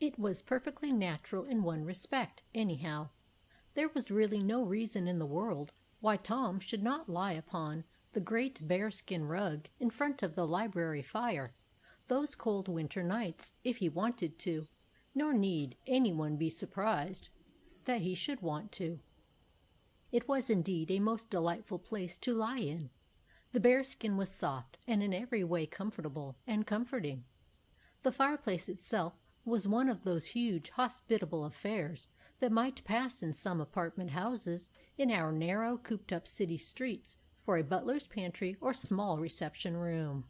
It was perfectly natural in one respect, anyhow. There was really no reason in the world why Tom should not lie upon the great bearskin rug in front of the library fire those cold winter nights if he wanted to, nor need any one be surprised that he should want to. It was indeed a most delightful place to lie in. The bearskin was soft, and in every way comfortable and comforting. The fireplace itself was one of those huge, hospitable affairs that might pass in some apartment houses in our narrow, cooped-up city streets for a butler's pantry or small reception room.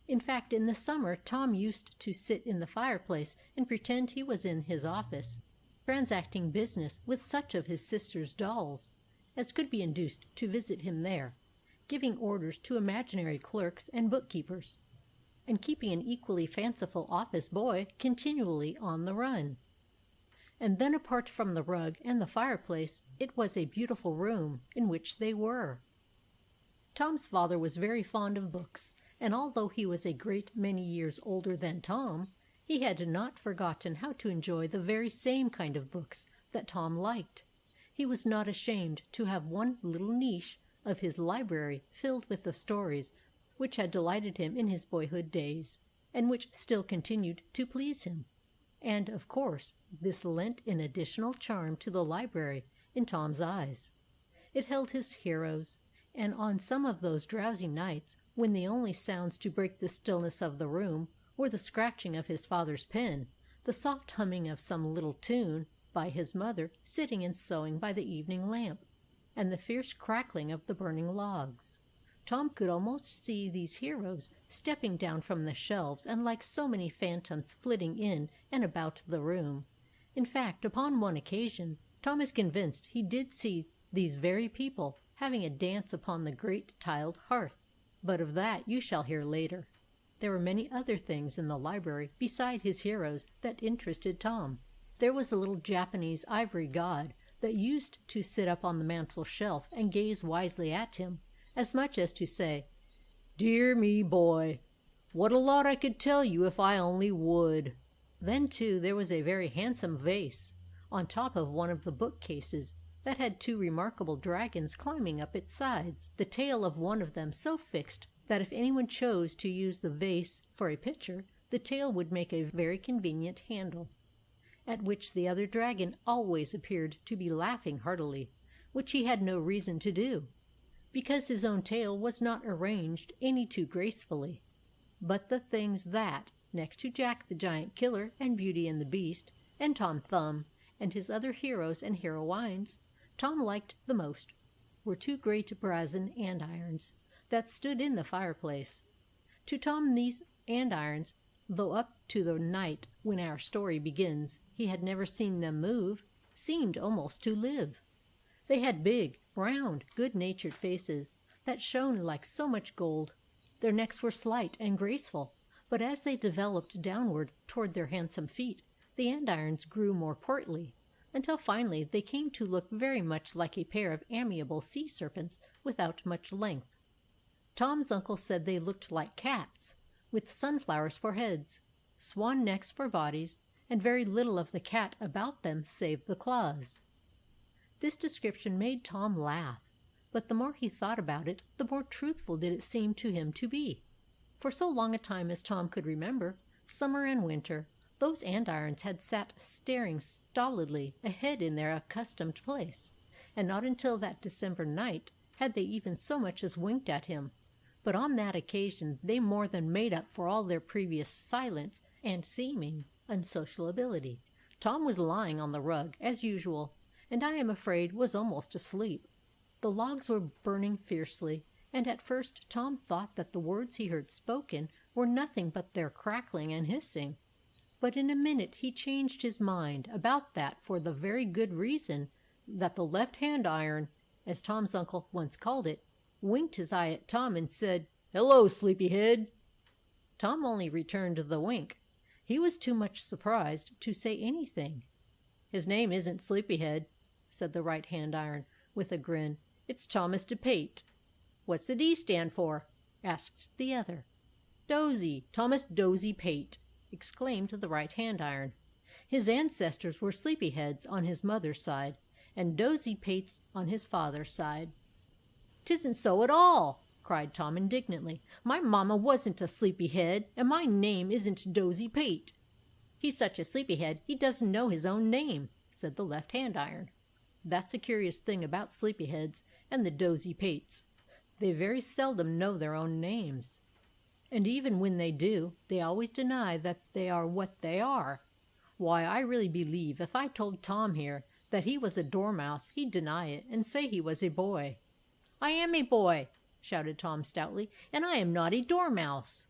In fact, in the summer Tom used to sit in the fireplace and pretend he was in his office, transacting business with such of his sister's dolls as could be induced to visit him there, giving orders to imaginary clerks and bookkeepers, and keeping an equally fanciful office boy continually on the run. And then apart from the rug and the fireplace, it was a beautiful room in which they were. Tom's father was very fond of books, and although he was a great many years older than Tom, he had not forgotten how to enjoy the very same kind of books that Tom liked. He was not ashamed to have one little niche of his library filled with the stories which had delighted him in his boyhood days, and which still continued to please him. And, of course, this lent an additional charm to the library in Tom's eyes. It held his heroes, and on some of those drowsy nights, when the only sounds to break the stillness of the room were the scratching of his father's pen, the soft humming of some little tune by his mother sitting and sewing by the evening lamp, and the fierce crackling of the burning logs, Tom could almost see these heroes stepping down from the shelves and like so many phantoms flitting in and about the room. In fact, upon one occasion, Tom is convinced he did see these very people having a dance upon the great tiled hearth. But of that you shall hear later. There were many other things in the library beside his heroes that interested Tom. There was a little Japanese ivory god that used to sit up on the mantel shelf and gaze wisely at him, as much as to say, "Dear me, boy, what a lot I could tell you if I only would." Then, too, there was a very handsome vase on top of one of the bookcases that had two remarkable dragons climbing up its sides, the tail of one of them so fixed that if anyone chose to use the vase for a picture, the tail would make a very convenient handle, at which the other dragon always appeared to be laughing heartily, which he had no reason to do, because his own tail was not arranged any too gracefully. But the things that, next to Jack the Giant Killer and Beauty and the Beast, and Tom Thumb, and his other heroes and heroines, Tom liked the most, were two great brazen andirons that stood in the fireplace. To Tom these andirons, though up to the night when our story begins he had never seen them move, seemed almost to live. They had big, round, good-natured faces that shone like so much gold. Their necks were slight and graceful, but as they developed downward toward their handsome feet, the andirons grew more portly, until finally they came to look very much like a pair of amiable sea serpents without much length. Tom's uncle said they looked like cats, with sunflowers for heads, swan necks for bodies, and very little of the cat about them save the claws. This description made Tom laugh, but the more he thought about it, the more truthful did it seem to him to be. For so long a time as Tom could remember, summer and winter, those andirons had sat staring stolidly ahead in their accustomed place, and not until that December night had they even so much as winked at him. But on that occasion they more than made up for all their previous silence and seeming unsociability. Tom was lying on the rug, as usual, and I am afraid was almost asleep. The logs were burning fiercely, and at first Tom thought that the words he heard spoken were nothing but their crackling and hissing. But in a minute he changed his mind about that for the very good reason that the left-hand iron, as Tom's uncle once called it, winked his eye at Tom and said, "Hello, sleepyhead." Tom only returned the wink. He was too much surprised to say anything. "His name isn't Sleepyhead," said the right-hand iron, with a grin. "It's Thomas DePate." "What's the D stand for?" asked the other. "Dozy, Thomas Dozy Pate," exclaimed the right-hand iron. His ancestors were sleepyheads on his mother's side, and dozy-pates on his father's side. "'Tisn't so at all!" cried Tom indignantly. "My mamma wasn't a sleepyhead, and my name isn't Dozy-Pate." "He's such a sleepyhead he doesn't know his own name," said the left-hand iron. "That's a curious thing about sleepyheads and the Dozy-Pates. They very seldom know their own names. And even when they do, they always deny that they are what they are. Why, I really believe if I told Tom here that he was a dormouse, he'd deny it, and say he was a boy." "I am a boy," shouted Tom stoutly, "and I am not a dormouse."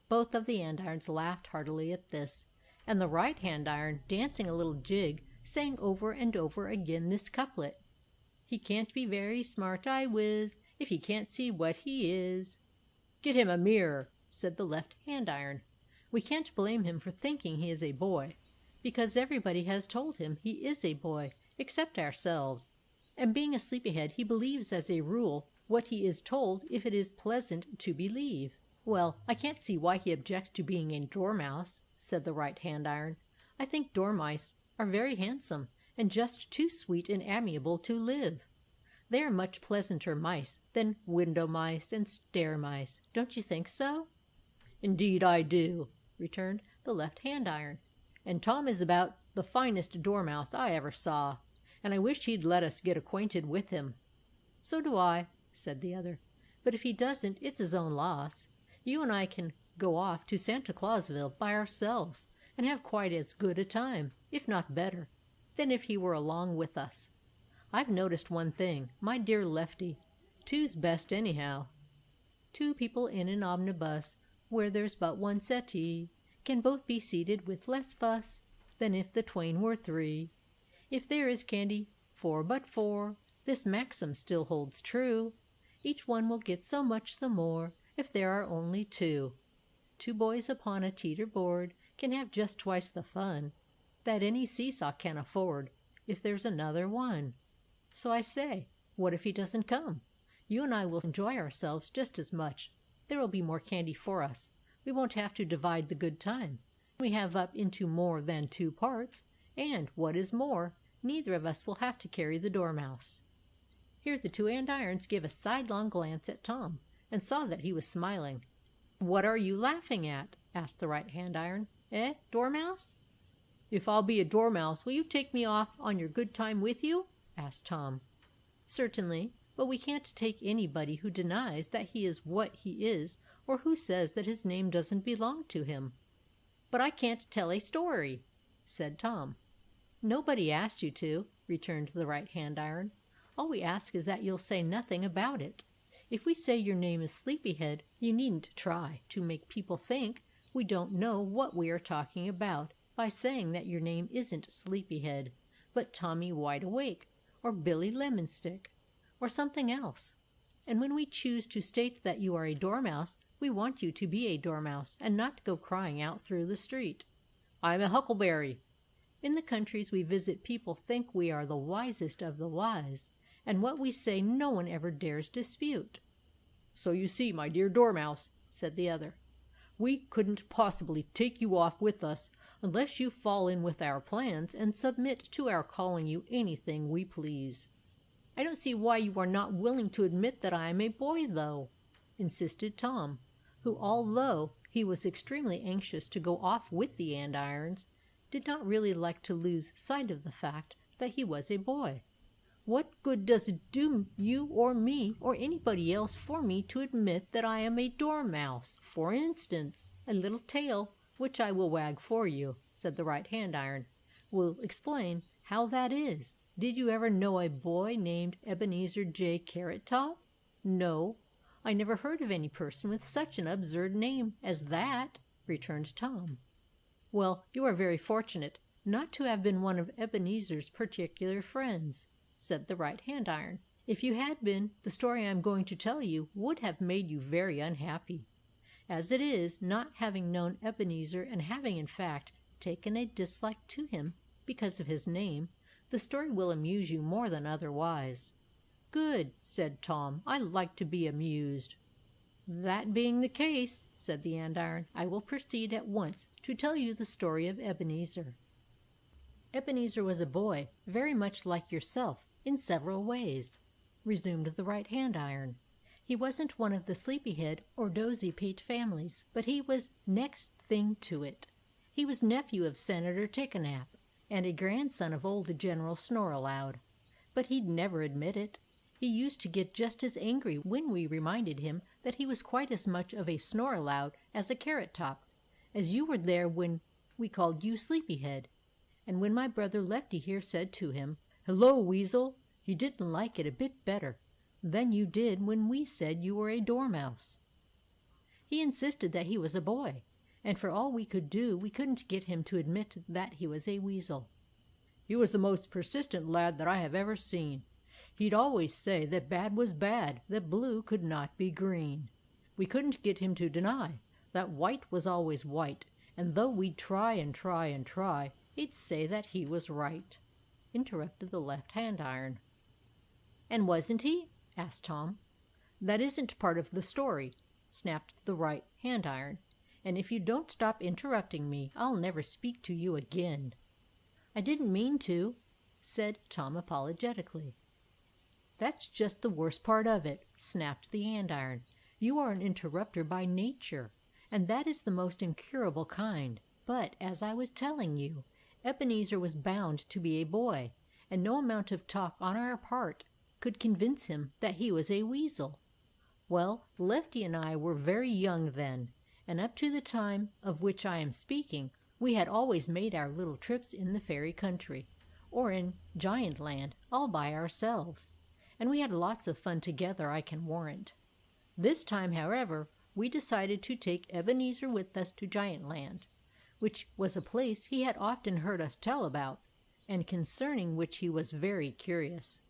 Both of the andirons laughed heartily at this, and the right-hand iron, dancing a little jig, sang over and over again this couplet: "He can't be very smart, I whiz, if he can't see what he is." "Get him a mirror," said the left-hand iron. "We can't blame him for thinking he is a boy, because everybody has told him he is a boy, except ourselves. And being a sleepyhead, he believes as a rule what he is told if it is pleasant to believe." "Well, I can't see why he objects to being a dormouse," said the right-hand iron. "I think dormice are very handsome, and just too sweet and amiable to live. They are much pleasanter mice than window mice and stair mice. Don't you think so?" "Indeed I do," returned the left-hand iron. "And Tom is about the finest dormouse I ever saw, and I wish he'd let us get acquainted with him." "So do I," said the other. "But if he doesn't, it's his own loss. You and I can go off to Santa Clausville by ourselves, and have quite as good a time, if not better, than if he were along with us. I've noticed one thing, my dear Lefty, two's best anyhow. Two people in an omnibus, where there's but one settee, can both be seated with less fuss than if the twain were three. If there is candy for but four, this maxim still holds true. Each one will get so much the more if there are only two. Two boys upon a teeter-board can have just twice the fun that any seesaw can afford if there's another one. So I say, what if he doesn't come? You and I will enjoy ourselves just as much. There will be more candy for us. We won't have to divide the good time. We have up into more than two parts, and, what is more, neither of us will have to carry the dormouse." Here the two andirons gave a sidelong glance at Tom, and saw that he was smiling. "What are you laughing at?" asked the right-hand iron. "Eh, dormouse?" "If I'll be a dormouse, will you take me off on your good time with you?" asked Tom. "Certainly, but we can't take anybody who denies that he is what he is, or who says that his name doesn't belong to him." "But I can't tell a story," said Tom. "Nobody asked you to," returned the right-hand iron. "All we ask is that you'll say nothing about it. If we say your name is Sleepyhead, you needn't try to make people think we don't know what we are talking about by saying that your name isn't Sleepyhead, but Tommy Wide-Awake, or Billy Lemonstick, or something else. And when we choose to state that you are a dormouse, we want you to be a dormouse, and not go crying out through the street, 'I'm a huckleberry.' In the countries we visit people think we are the wisest of the wise, and what we say no one ever dares dispute." "So you see, my dear dormouse," said the other, "we couldn't possibly take you off with us unless you fall in with our plans and submit to our calling you anything we please." "I don't see why you are not willing to admit that I am a boy, though," insisted Tom, who, although he was extremely anxious to go off with the andirons, did not really like to lose sight of the fact that he was a boy. "What good does it do you or me or anybody else for me to admit that I am a dormouse? For instance, a little tail, which I will wag for you," said the right-hand iron, "will explain how that is. Did you ever know a boy named Ebenezer J. Carrot Top? No, I never heard of any person with such an absurd name as that," returned Tom. "Well, you are very fortunate not to have been one of Ebenezer's particular friends," said the right-hand iron. "If you had been, the story I am going to tell you would have made you very unhappy. As it is, not having known Ebenezer and having in fact taken a dislike to him because of his name, the story will amuse you more than otherwise." "Good," said Tom. "I like to be amused." "That being the case," said the andiron, "I will proceed at once to tell you the story of Ebenezer. Ebenezer was a boy, very much like yourself, in several ways," resumed the right-hand iron. "He wasn't one of the sleepyhead or dozy-pate families, but he was next thing to it. He was nephew of Senator Take-a-nap, and a grandson of old General Snore-aloud. But he'd never admit it. He used to get just as angry when we reminded him that he was quite as much of a Snore-aloud as a Carrot-top, as you were there when we called you Sleepyhead. And when my brother Lefty here said to him, 'Hello, Weasel,' he didn't like it a bit better than you did when we said you were a Dormouse. He insisted that he was a boy, and for all we could do we couldn't get him to admit that he was a weasel. He was the most persistent lad that I have ever seen. He'd always say that bad was bad, that blue could not be green. We couldn't get him to deny that white was always white, and though we'd try and try and try, he'd say that he was right," interrupted the left-hand iron. "And wasn't he?" asked Tom. "That isn't part of the story," snapped the right-hand iron, "and if you don't stop interrupting me, I'll never speak to you again." "I didn't mean to," said Tom apologetically. "That's just the worst part of it," snapped the andiron. "You are an interrupter by nature, and that is the most incurable kind. But, as I was telling you, Ebenezer was bound to be a boy, and no amount of talk on our part could convince him that he was a weasel. Well, Lefty and I were very young then, and up to the time of which I am speaking, we had always made our little trips in the fairy country, or in Giant Land, all by ourselves, and we had lots of fun together, I can warrant. This time, however, we decided to take Ebenezer with us to Giant Land, which was a place he had often heard us tell about, and concerning which he was very curious.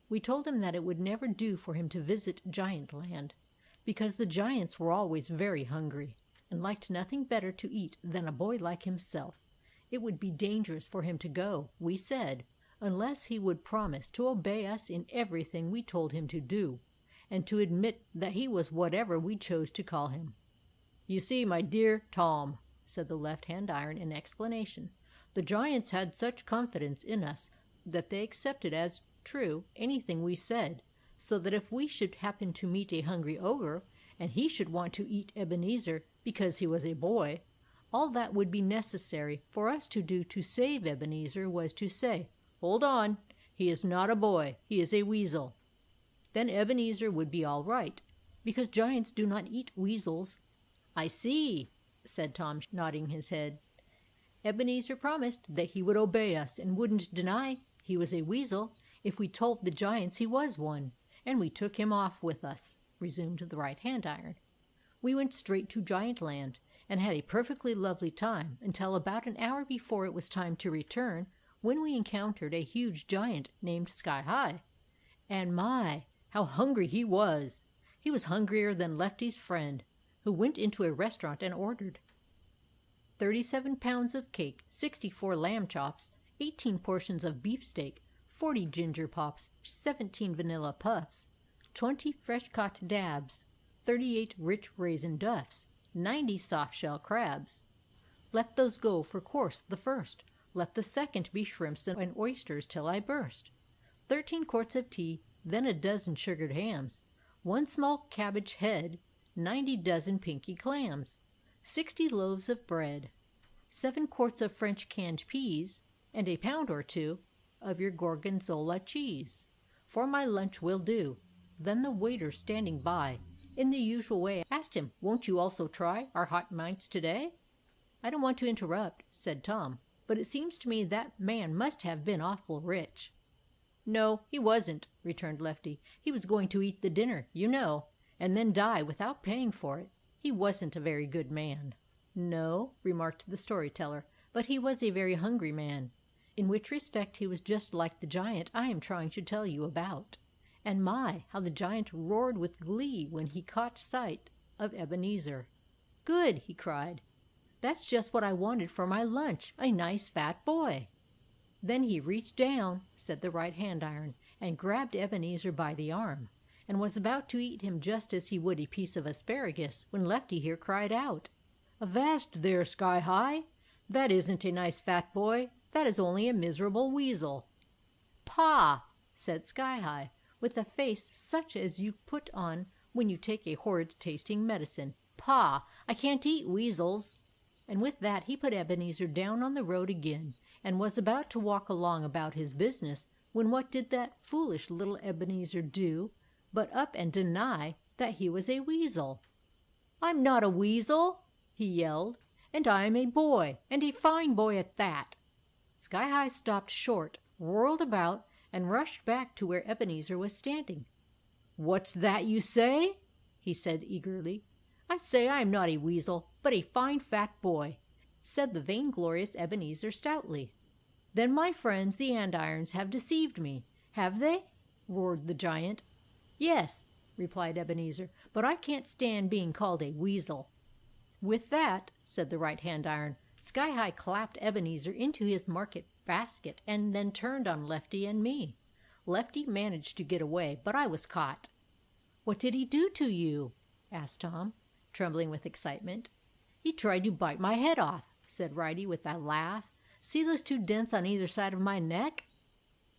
We told him that it would never do for him to visit Giant Land, because the giants were always very hungry, and liked nothing better to eat than a boy like himself. It would be dangerous for him to go, we said, unless he would promise to obey us in everything we told him to do, and to admit that he was whatever we chose to call him. "You see, my dear Tom," said the left-hand iron in explanation, "the giants had such confidence in us that they accepted as true anything we said, so that if we should happen to meet a hungry ogre, and he should want to eat Ebenezer because he was a boy, all that would be necessary for us to do to save Ebenezer was to say, 'Hold on, he is not a boy, he is a weasel.' Then Ebenezer would be all right, because giants do not eat weasels." "I see," said Tom, nodding his head. "Ebenezer promised that he would obey us, and wouldn't deny he was a weasel if we told the giants he was one, and we took him off with us," resumed the right-hand iron. "We went straight to Giant Land, and had a perfectly lovely time until about an hour before it was time to return, when we encountered a huge giant named Sky-High. And my, how hungry he was! He was hungrier than Lefty's friend, who went into a restaurant and ordered 37 pounds of cake, 64 lamb chops, 18 portions of beefsteak, 40 ginger pops, 17 vanilla puffs, 20 fresh-caught dabs, 38 rich raisin duffs, 90 soft-shell crabs. Let those go for course the first. Let the second be shrimps and oysters till I burst. 13 quarts of tea, then a dozen sugared hams, 1 small cabbage head, 90 dozen pinky clams, 60 loaves of bread, 7 quarts of French canned peas, and a pound or two of your gorgonzola cheese. For my lunch will do." Then the waiter standing by, in the usual way, asked him, "Won't you also try our hot mites today?" "I don't want to interrupt," said Tom, "but it seems to me that man must have been awful rich." "No, he wasn't," returned Lefty. "He was going to eat the dinner, you know, and then die without paying for it. He wasn't a very good man." "No," remarked the storyteller, "but he was a very hungry man, in which respect he was just like the giant I am trying to tell you about. And my, how the giant roared with glee when he caught sight of Ebenezer. 'Good!' he cried. 'That's just what I wanted for my lunch, a nice fat boy!' Then he reached down," said the right-hand iron, "and grabbed Ebenezer by the arm, and was about to eat him just as he would a piece of asparagus, when Lefty here cried out, 'Avast there, Sky-High! That isn't a nice fat boy. That is only a miserable weasel." "Pah!" said Sky-High, with a face such as you put on when you take a horrid-tasting medicine. "Pah! I can't eat weasels." And with that he put Ebenezer down on the road again, and was about to walk along about his business, when what did that foolish little Ebenezer do but up and deny that he was a weasel. "I'm not a weasel!" he yelled, "and I am a boy, and a fine boy at that." Sky-High stopped short, whirled about, and rushed back to where Ebenezer was standing. "What's that you say?" he said eagerly. "I say I am not a weasel, but a fine fat boy," said the vainglorious Ebenezer stoutly. "Then my friends the Andirons have deceived me, have they?" roared the giant. "Yes," replied Ebenezer, "but I can't stand being called a weasel." With that, said the right-hand iron, Sky-High clapped Ebenezer into his market basket, and then turned on Lefty and me. Lefty managed to get away, but I was caught. "What did he do to you?" asked Tom, trembling with excitement. "He tried to bite my head off," said Righty with a laugh. "See those 2 dents on either side of my neck?"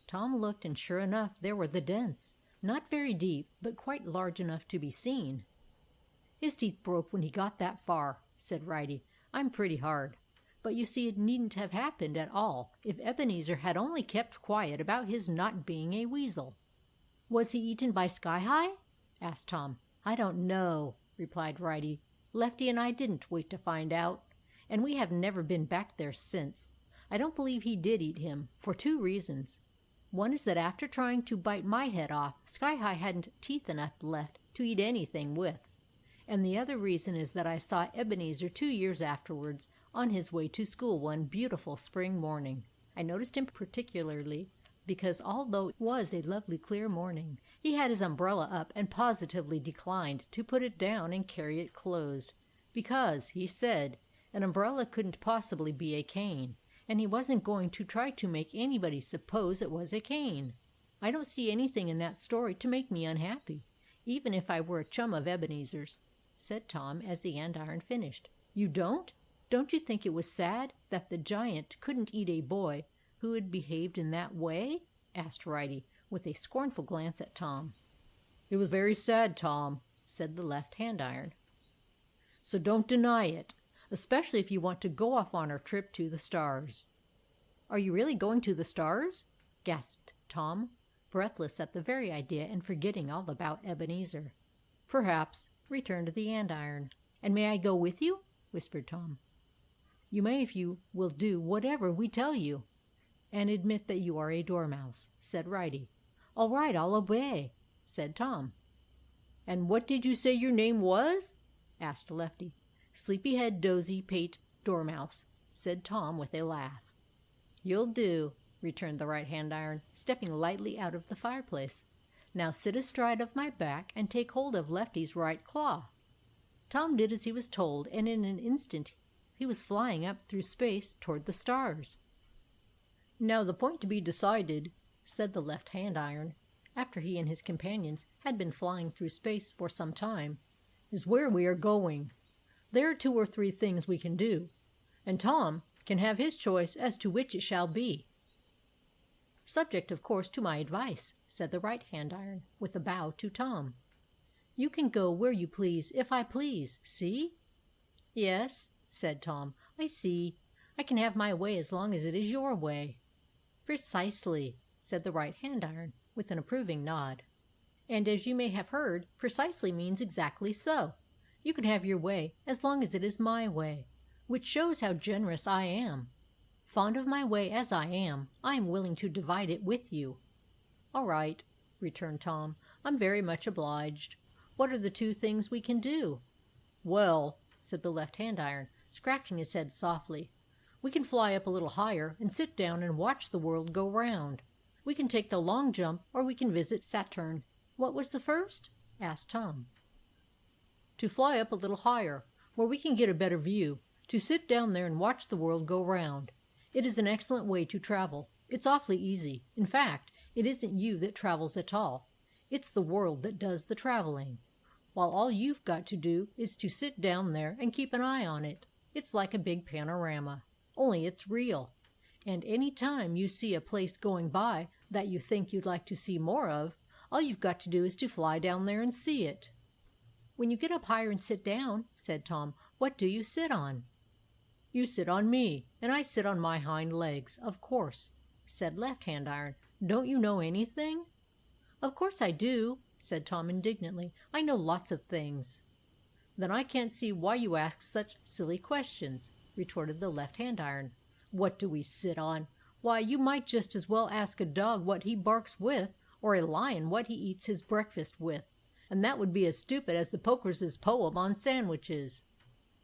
Tom looked, and sure enough there were the dents, not very deep, but quite large enough to be seen. "His teeth broke when he got that far," said Righty. "I'm pretty hard. But you see it needn't have happened at all if Ebenezer had only kept quiet about his not being a weasel." "Was he eaten by Sky-High?" asked Tom. "I don't know," replied Righty. "Lefty and I didn't wait to find out, and we have never been back there since. I don't believe he did eat him, for 2 reasons. One is that after trying to bite my head off, Sky-High hadn't teeth enough left to eat anything with. And the other reason is that I saw Ebenezer 2 years afterwards on his way to school one beautiful spring morning. I noticed him particularly because although it was a lovely clear morning, he had his umbrella up and positively declined to put it down and carry it closed, because, he said, an umbrella couldn't possibly be a cane, and he wasn't going to try to make anybody suppose it was a cane. I don't see anything in that story to make me unhappy, even if I were a chum of Ebenezer's," said Tom as the andiron finished. "You don't? Don't you think it was sad that the giant couldn't eat a boy who had behaved in that way?" asked Righty, with a scornful glance at Tom. "It was very sad, Tom," said the left-hand iron. "So don't deny it, especially if you want to go off on our trip to the stars." "Are you really going to the stars?" gasped Tom, breathless at the very idea and forgetting all about Ebenezer. "Perhaps," returned the andiron. "And may I go with you?" whispered Tom. "You may if you will do whatever we tell you." "And admit that you are a dormouse," said Righty. "All right, I'll obey," said Tom. "And what did you say your name was?" asked Lefty. "Sleepyhead Dozy Pate Dormouse," said Tom with a laugh. "You'll do," returned the right-hand iron, stepping lightly out of the fireplace. "Now sit astride of my back and take hold of Lefty's right claw." Tom did as he was told, and in an instant he was flying up through space toward the stars. "Now the point to be decided," said the left-hand iron, after he and his companions had been flying through space for some time, "is where we are going. There are 2 or 3 things we can do, and Tom can have his choice as to which it shall be." "Subject, of course, to my advice," said the right-hand iron, with a bow to Tom. "You can go where you please if I please, see?" "Yes," said Tom, "I see. I can have my way as long as it is your way." "Precisely," said the right-hand iron, with an approving nod. "And as you may have heard, precisely means exactly so. You can have your way as long as it is my way, which shows how generous I am. Fond of my way as I am willing to divide it with you." "All right," returned Tom. "I'm very much obliged. What are the 2 things we can do?" "Well," said the left-hand iron, scratching his head softly, "we can fly up a little higher and sit down and watch the world go round. We can take the long jump, or we can visit Saturn." "What was the first?" asked Tom. "To fly up a little higher, where we can get a better view, to sit down there and watch the world go round. It is an excellent way to travel. It's awfully easy. In fact, it isn't you that travels at all. It's the world that does the traveling, while all you've got to do is to sit down there and keep an eye on it. It's like a big panorama, only it's real. And any time you see a place going by that you think you'd like to see more of, all you've got to do is to fly down there and see it." "When you get up higher and sit down," said Tom, "what do you sit on?" "You sit on me, and I sit on my hind legs, of course," said Left Hand Iron. "Don't you know anything?" "Of course I do," said Tom indignantly. "I know lots of things." "Then I can't see why you ask such silly questions," retorted the Left Hand Iron. "What do we sit on? Why, you might just as well ask a dog what he barks with, or a lion what he eats his breakfast with, and that would be as stupid as the poker's poem on sandwiches."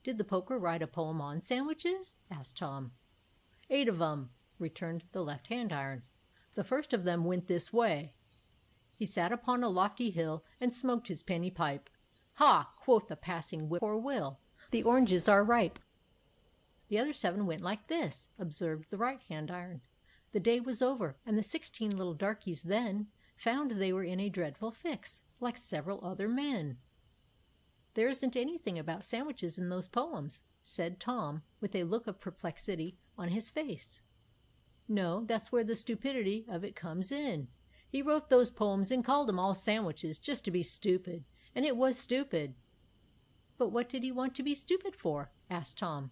"Did the poker write a poem on sandwiches?" asked Tom. "8 of 'em," returned the Left Hand Iron. "The first of them went this way: He sat upon a lofty hill and smoked his penny pipe. Ha! quoth the passing whippoorwill, the oranges are ripe." "The other 7 went like this," observed the Right Hand Iron. "The day was over, and the 16 little darkies then found they were in a dreadful fix, like several other men." "There isn't anything about sandwiches in those poems," said Tom, with a look of perplexity on his face. "No, that's where the stupidity of it comes in. He wrote those poems and called 'em all sandwiches, just to be stupid, and it was stupid." "But what did he want to be stupid for?" asked Tom.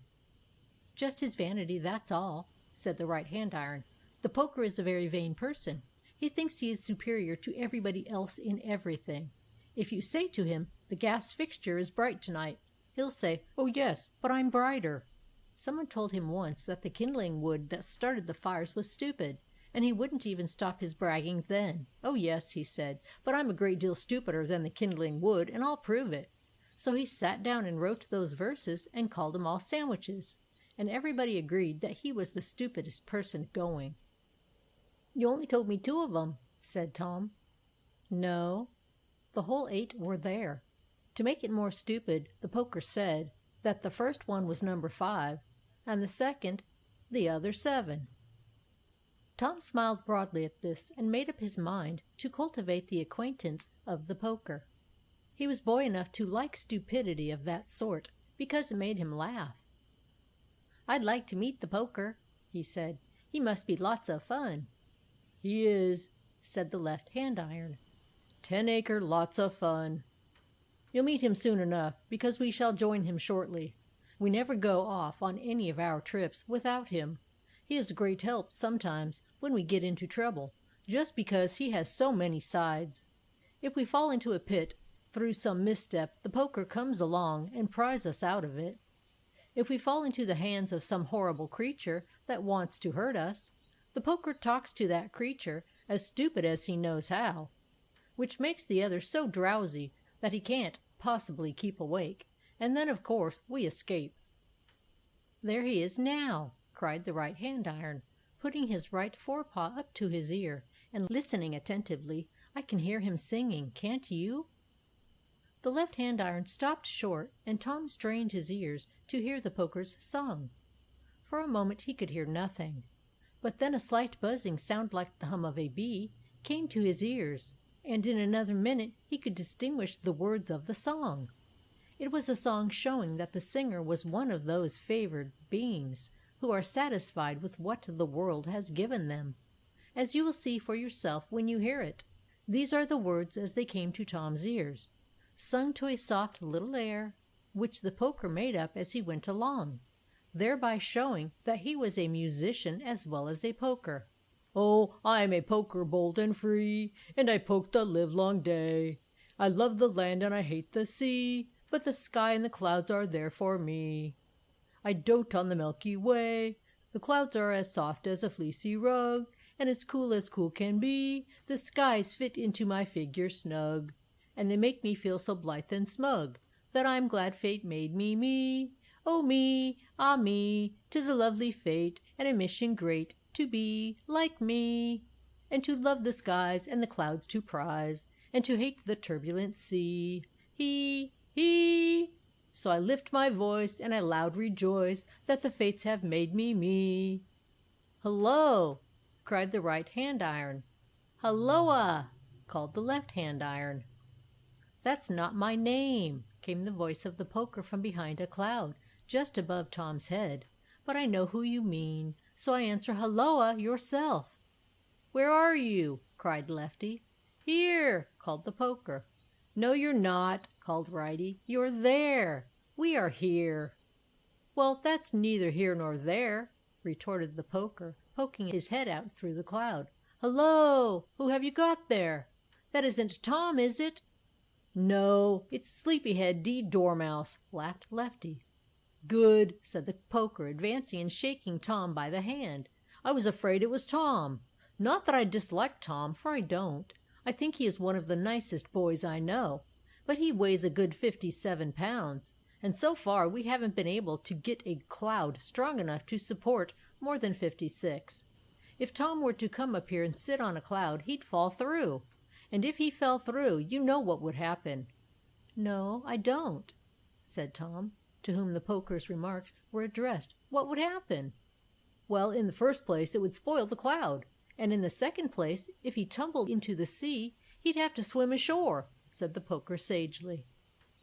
"Just his vanity, that's all," said the Right Hand Iron. "The poker is a very vain person. He thinks he is superior to everybody else in everything. If you say to him, 'The gas fixture is bright tonight,' he'll say, 'Oh, yes, but I'm brighter.' Someone told him once that the kindling wood that started the fires was stupid, and he wouldn't even stop his bragging then. 'Oh, yes,' he said, 'but I'm a great deal stupider than the kindling wood, and I'll prove it.' So he sat down and wrote those verses and called 'em all sandwiches, and everybody agreed that he was the stupidest person going." "You only told me 2 of 'em," said Tom. "No, the whole 8 were there. To make it more stupid, the poker said that the first one was number 5, and the second the other 7. Tom smiled broadly at this, and made up his mind to cultivate the acquaintance of the poker. He was boy enough to like stupidity of that sort, because it made him laugh. "I'd like to meet the poker," he said. "He must be lots of fun." "He is," said the Left Hand Iron. 10-acre lots of fun. You'll meet him soon enough, because we shall join him shortly. We never go off on any of our trips without him. He is a great help sometimes when we get into trouble, just because he has so many sides. If we fall into a pit through some misstep, the poker comes along and pries us out of it. If we fall into the hands of some horrible creature that wants to hurt us, the poker talks to that creature as stupid as he knows how, which makes the other so drowsy that he can't possibly keep awake, and then of course we escape." "There he is now," cried the Right Hand Iron, putting his right forepaw up to his ear and listening attentively. "I can hear him singing, can't you?" The Left Hand Iron stopped short, and Tom strained his ears to hear the poker's song. For a moment he could hear nothing, but then a slight buzzing sound like the hum of a bee came to his ears, and in another minute he could distinguish the words of the song. It was a song showing that the singer was one of those favored beings who are satisfied with what the world has given them, as you will see for yourself when you hear it. These are the words as they came to Tom's ears, sung to a soft little air which the poker made up as he went along, thereby showing that he was a musician as well as a poker. "Oh, I'm a poker bold and free, and I poke the livelong day. I love the land and I hate the sea, but the sky and the clouds are there for me. I dote on the Milky Way, the clouds are as soft as a fleecy rug, and as cool can be, the skies fit into my figure snug, and they make me feel so blithe and smug, that I'm glad fate made me me. Oh me, ah me, 'tis a lovely fate, and a mission great, to be like me, and to love the skies and the clouds to prize, and to hate the turbulent sea. He. So I lift my voice, and I loud rejoice that the fates have made me me." "Hullo!" cried the Right Hand Iron. "Hulloa!" called the Left Hand Iron. "That's not my name," came the voice of the poker from behind a cloud just above Tom's head, "but I know who you mean. so I answer Halloa yourself. Where are you? Cried Lefty. Here, called the poker. No, you're not, called Righty. You're there. We are here. Well, that's neither here nor there, retorted the poker, poking his head out through the cloud. Hullo! Who have you got there? That isn't Tom, is it? No, it's Sleepyhead D. Dormouse, laughed Lefty. Good, said the poker, advancing and shaking Tom by the hand. I was afraid it was Tom. Not that I dislike Tom, for I don't. I think he is one of the nicest boys I know. But he weighs a good 57 pounds, and so far we haven't been able to get a cloud strong enough to support more than 56. If Tom were to come up here and sit on a cloud, he'd fall through. And if he fell through, you know what would happen. No, I don't, said Tom, to whom the poker's remarks were addressed. What would happen? Well, in the first place, it would spoil the cloud. And in the second place, if he tumbled into the sea, he'd have to swim ashore, said the poker sagely.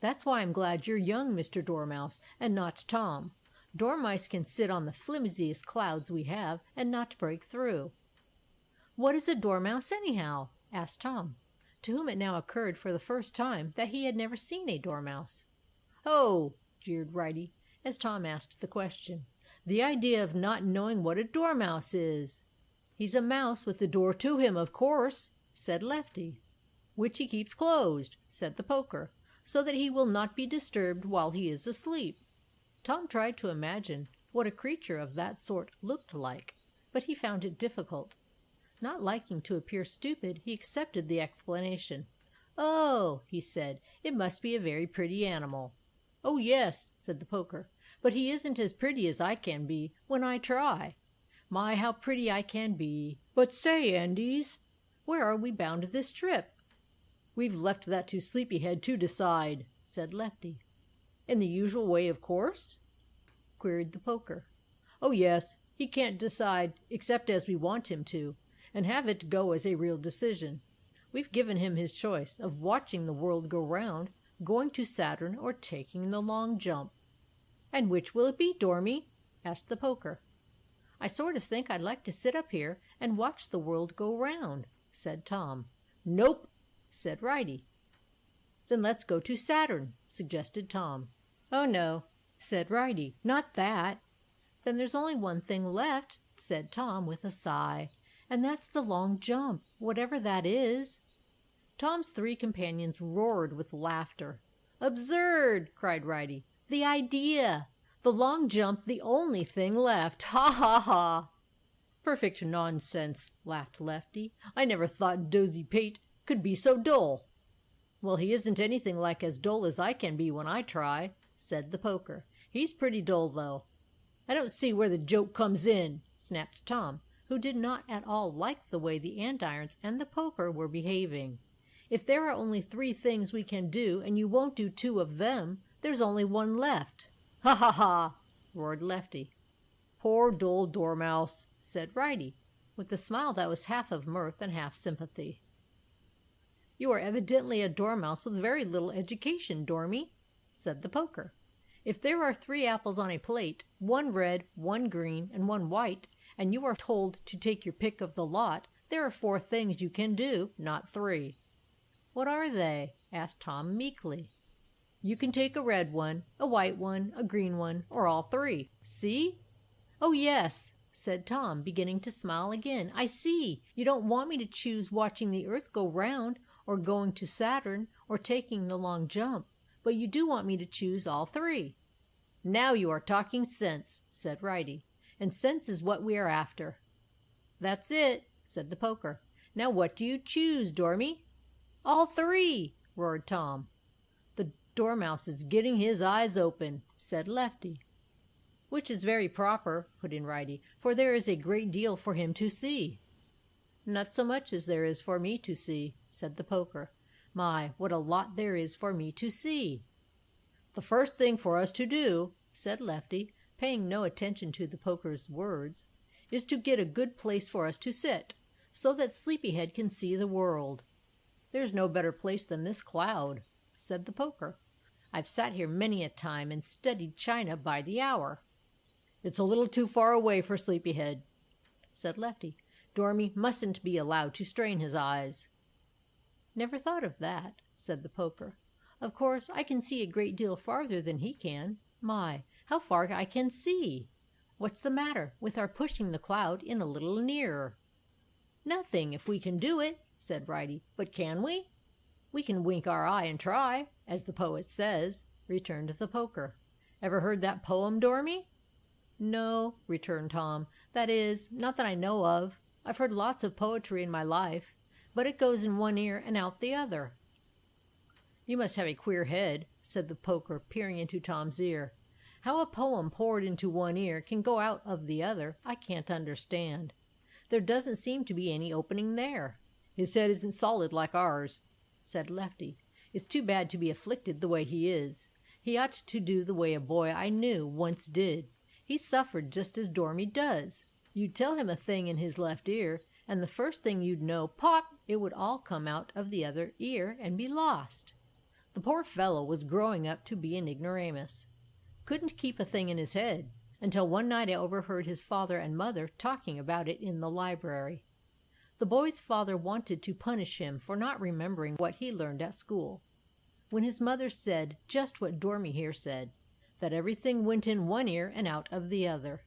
That's why I'm glad you're young, Mr. Dormouse, and not Tom. Dormice can sit on the flimsiest clouds we have and not break through. What is a dormouse, anyhow? Asked Tom, to whom it now occurred for the first time that he had never seen a dormouse. Oh, jeered Righty, as Tom asked the question. The idea of not knowing what a dormouse is! He's a mouse with the door to him, of course, said Lefty. Which he keeps closed, said the poker, so that he will not be disturbed while he is asleep. Tom tried to imagine what a creature of that sort looked like, but he found it difficult. Not liking to appear stupid, he accepted the explanation. Oh, he said, it must be a very pretty animal. Oh, yes, said the poker, but he isn't as pretty as I can be when I try. My, how pretty I can be. But say, Andes, where are we bound this trip? We've left that to Sleepyhead to decide, said Lefty. In the usual way, of course? Queried the poker. Oh, yes, he can't decide except as we want him to, and have it go as a real decision. We've given him his choice of watching the world go round, going to Saturn, or taking the long jump. And which will it be, Dormy? Asked the poker. I sort of think I'd like to sit up here and watch the world go round, said Tom. Nope, said Righty. Then let's go to Saturn, suggested Tom. Oh, no, said Righty, not that. Then there's only one thing left, said Tom with a sigh, and that's the long jump, whatever that is. Tom's three companions roared with laughter. Absurd, cried Righty. The idea! The long jump the only thing left. Ha, ha, ha! Perfect nonsense, laughed Lefty. I never thought Dozy Pate could be so dull. Well, he isn't anything like as dull as I can be when I try, said the poker. He's pretty dull, though. I don't see where the joke comes in, snapped Tom, who did not at all like the way the andirons and the poker were behaving. If there are only 3 things we can do, and you won't do 2 of them, there's only one left. Ha, ha, ha, roared Lefty. Poor dull Dormouse, said Righty, with a smile that was half of mirth and half sympathy. You are evidently a dormouse with very little education, Dormy, said the poker. If there are 3 apples on a plate, 1 red, 1 green, and 1 white, and you are told to take your pick of the lot, there are 4 things you can do, not 3. What are they? Asked Tom meekly. You can take a red one, a white one, a green one, or all 3. See? Oh, yes, said Tom, beginning to smile again. I see. You don't want me to choose watching the earth go round, or going to Saturn, or taking the long jump, but you do want me to choose all 3. Now you are talking sense, said Righty, and sense is what we are after. That's it, said the poker. Now what do you choose, Dormy? All 3, roared Tom. The Dormouse is getting his eyes open, said Lefty. Which is very proper, put in Righty, for there is a great deal for him to see. Not so much as there is for me to see, said the poker. My, what a lot there is for me to see. The first thing for us to do, said Lefty, paying no attention to the poker's words, is to get a good place for us to sit, so that Sleepyhead can see the world. There's no better place than this cloud, said the poker. I've sat here many a time and studied China by the hour. It's a little too far away for Sleepyhead, said Lefty. Dormy mustn't be allowed to strain his eyes. Never thought of that, said the Poker. Of course, I can see a great deal farther than he can. My, how far I can see! What's the matter with our pushing the cloud in a little nearer? Nothing, if we can do it, said Righty. But can we? We can wink our eye and try, as the poet says, returned the Poker. Ever heard that poem, Dormy? No, returned Tom. That is, not that I know of. I've heard lots of poetry in my life, but it goes in one ear and out the other. You must have a queer head, said the Poker, peering into Tom's ear. How a poem poured into one ear can go out of the other, I can't understand. There doesn't seem to be any opening there. His head isn't solid like ours, said Lefty. It's too bad to be afflicted the way he is. He ought to do the way a boy I knew once did. He suffered just as Dormy does. You'd tell him a thing in his left ear, and the first thing you'd know, pop, it would all come out of the other ear and be lost. The poor fellow was growing up to be an ignoramus. Couldn't keep a thing in his head, until one night I overheard his father and mother talking about it in the library. The boy's father wanted to punish him for not remembering what he learned at school, when his mother said just what Dormy here said, that everything went in one ear and out of the other.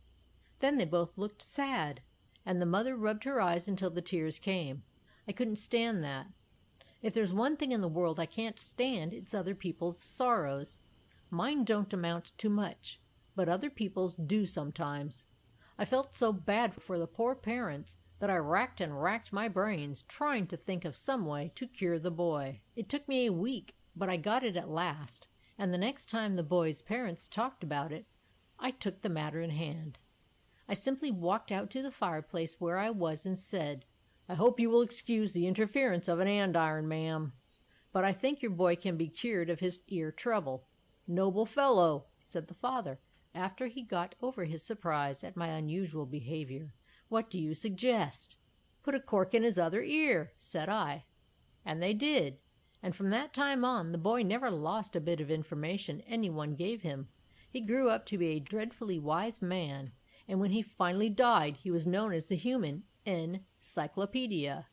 Then they both looked sad, and the mother rubbed her eyes until the tears came. I couldn't stand that. If there's one thing in the world I can't stand, it's other people's sorrows. Mine don't amount to much, but other people's do sometimes. I felt so bad for the poor parents that I racked and racked my brains trying to think of some way to cure the boy. It took me a week, but I got it at last, and the next time the boy's parents talked about it, I took the matter in hand. I simply walked out to the fireplace where I was and said, I hope you will excuse the interference of an andiron, ma'am, but I think your boy can be cured of his ear trouble. Noble fellow, said the father, after he got over his surprise at my unusual behavior. What do you suggest? Put a cork in his other ear, said I. And they did, and from that time on the boy never lost a bit of information anyone gave him. He grew up to be a dreadfully wise man, and when he finally died he was known as the human encyclopedia.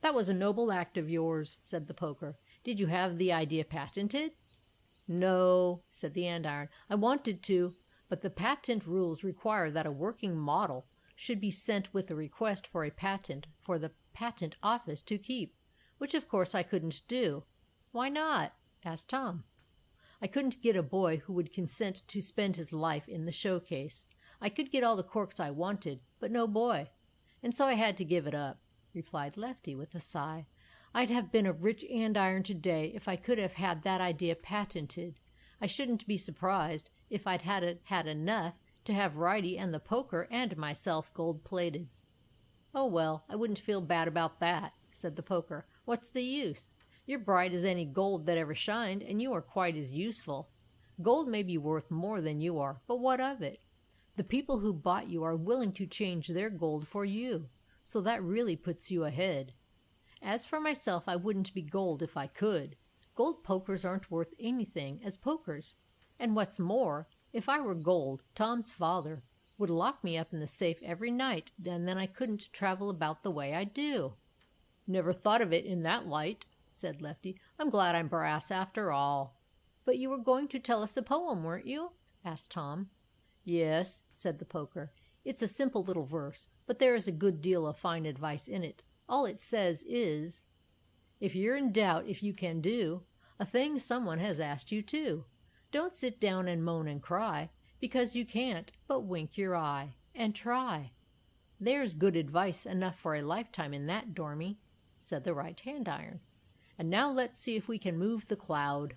That was a noble act of yours, said the Poker. Did you have the idea patented? No, said the andiron. I wanted to, but the patent rules require that a working model should be sent with a request for a patent for the patent office to keep, which of course I couldn't do. Why not? Asked Tom. I couldn't get a boy who would consent to spend his life in the showcase. I could get all the corks I wanted, but no boy. And so I had to give it up, replied Lefty with a sigh. I'd have been a rich andiron today if I could have had that idea patented. I shouldn't be surprised if I'd had enough to have Righty and the Poker and myself gold-plated. Oh, well, I wouldn't feel bad about that, said the Poker. What's the use? You're bright as any gold that ever shined, and you are quite as useful. Gold may be worth more than you are, but what of it? The people who bought you are willing to change their gold for you, so that really puts you ahead. As for myself, I wouldn't be gold if I could. Gold pokers aren't worth anything as pokers. And what's more, if I were gold, Tom's father would lock me up in the safe every night, and then I couldn't travel about the way I do. Never thought of it in that light, said Lefty. I'm glad I'm brass after all. But you were going to tell us a poem, weren't you? Asked Tom. Yes, said the Poker. It's a simple little verse, but there is a good deal of fine advice in it. All it says is, if you're in doubt if you can do a thing someone has asked you to, don't sit down and moan and cry, because you can't, but wink your eye, and try. There's good advice enough for a lifetime in that, Dormy, said the right andiron. And now let's see if we can move the cloud.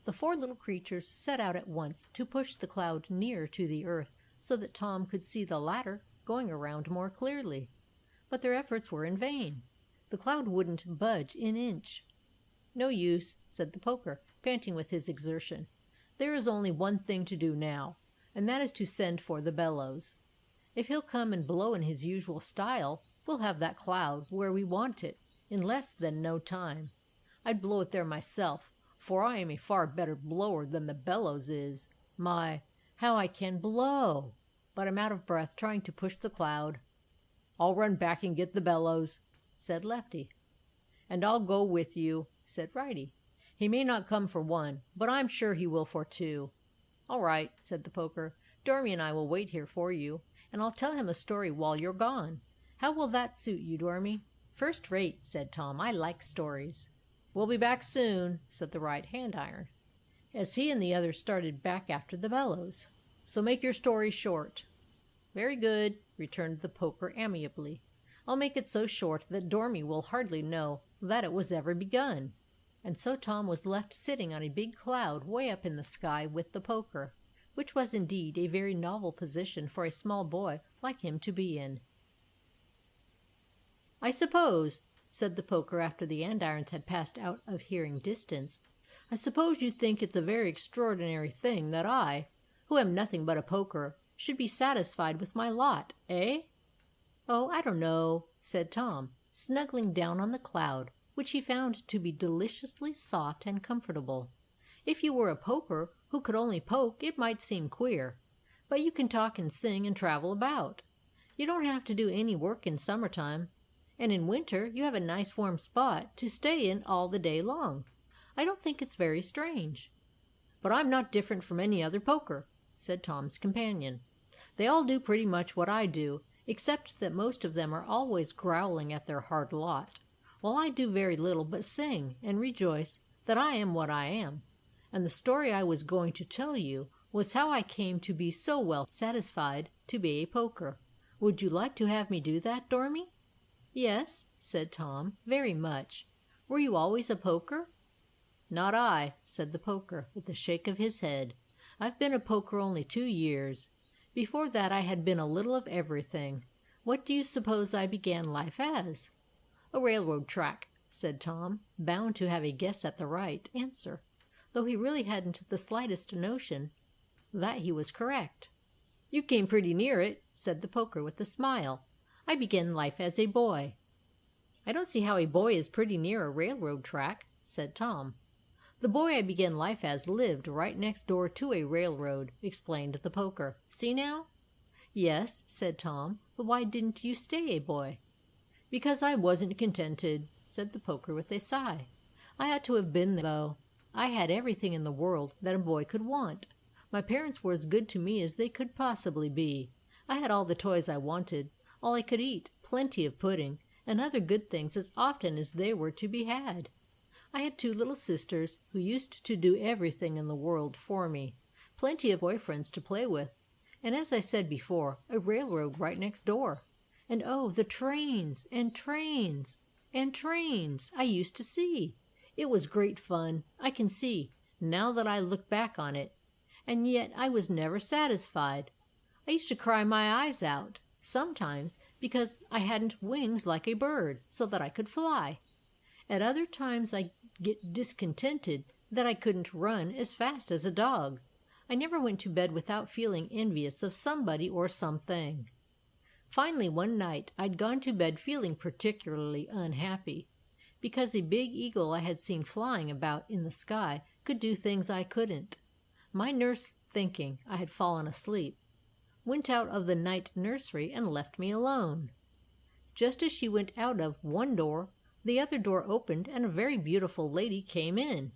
The four little creatures set out at once to push the cloud nearer to the earth so that Tom could see the latter going around more clearly. But their efforts were in vain. The cloud wouldn't budge an inch. No use, said the Poker, panting with his exertion. There is only one thing to do now, and that is to send for the bellows. If he'll come and blow in his usual style, we'll have that cloud where we want it in less than no time. I'd blow it there myself, for I am a far better blower than the bellows is. My, how I can blow! but I'm out of breath trying to push the cloud." "I'll run back and get the bellows," said Lefty. "And I'll go with you," said Righty. "He may not come for one, but I'm sure he will for two." "All right," said the Poker. "Dormy and I will wait here for you, and I'll tell him a story while you're gone. How will that suit you, Dormy?" "First rate," said Tom. "I like stories." "We'll be back soon," said the right hand iron, as he and the others started back after the bellows. "So make your story short." "Very good," returned the Poker amiably. "I'll make it so short that Dormy will hardly know that it was ever begun." And so Tom was left sitting on a big cloud way up in the sky with the Poker, which was indeed a very novel position for a small boy like him to be in. "I suppose," said the Poker after the andirons had passed out of hearing distance, "I suppose you think it's a very extraordinary thing that I, who am nothing but a Poker, should be satisfied with my lot, eh?" "Oh, I don't know," said Tom, snuggling down on the cloud, which he found to be deliciously soft and comfortable. "If you were a Poker who could only poke, it might seem queer. But you can talk and sing and travel about. You don't have to do any work in summertime, and in winter you have a nice warm spot to stay in all the day long. I don't think it's very strange." "But I'm not different from any other Poker," said Tom's companion. "They all do pretty much what I do, except that most of them are always growling at their hard lot, while I do very little but sing and rejoice that I am what I am. And the story I was going to tell you was how I came to be so well satisfied to be a Poker. Would you like to have me do that, Dormy?" "Yes," said Tom, "very much. Were you always a Poker?" "Not I," said the Poker, with a shake of his head. "I've been a Poker only 2 years. Before that I had been a little of everything. What do you suppose I began life as?" "A railroad track," said Tom, bound to have a guess at the right answer, though he really hadn't the slightest notion that he was correct. "You came pretty near it," said the Poker with a smile. "I began life as a boy." "I don't see how a boy is pretty near a railroad track," said Tom. "The boy I began life as lived right next door to a railroad," explained the Poker. "See now?" "Yes," said Tom, "but why didn't you stay a boy?" "Because I wasn't contented," said the Poker with a sigh. "I ought to have been, though. I had everything in the world that a boy could want. My parents were as good to me as they could possibly be. I had all the toys I wanted, all I could eat, plenty of pudding, and other good things as often as they were to be had. I had 2 little sisters who used to do everything in the world for me, plenty of boy friends to play with, and, as I said before, a railroad right next door. And oh, the trains and trains and trains I used to see! It was great fun, I can see, now that I look back on it. And yet I was never satisfied. I used to cry my eyes out, sometimes, because I hadn't wings like a bird, so that I could fly. At other times I get discontented that I couldn't run as fast as a dog. I never went to bed without feeling envious of somebody or something. Finally, one night I'd gone to bed feeling particularly unhappy, because a big eagle I had seen flying about in the sky could do things I couldn't. My nurse, thinking I had fallen asleep, went out of the night nursery and left me alone. Just as she went out of one door, the other door opened and a very beautiful lady came in.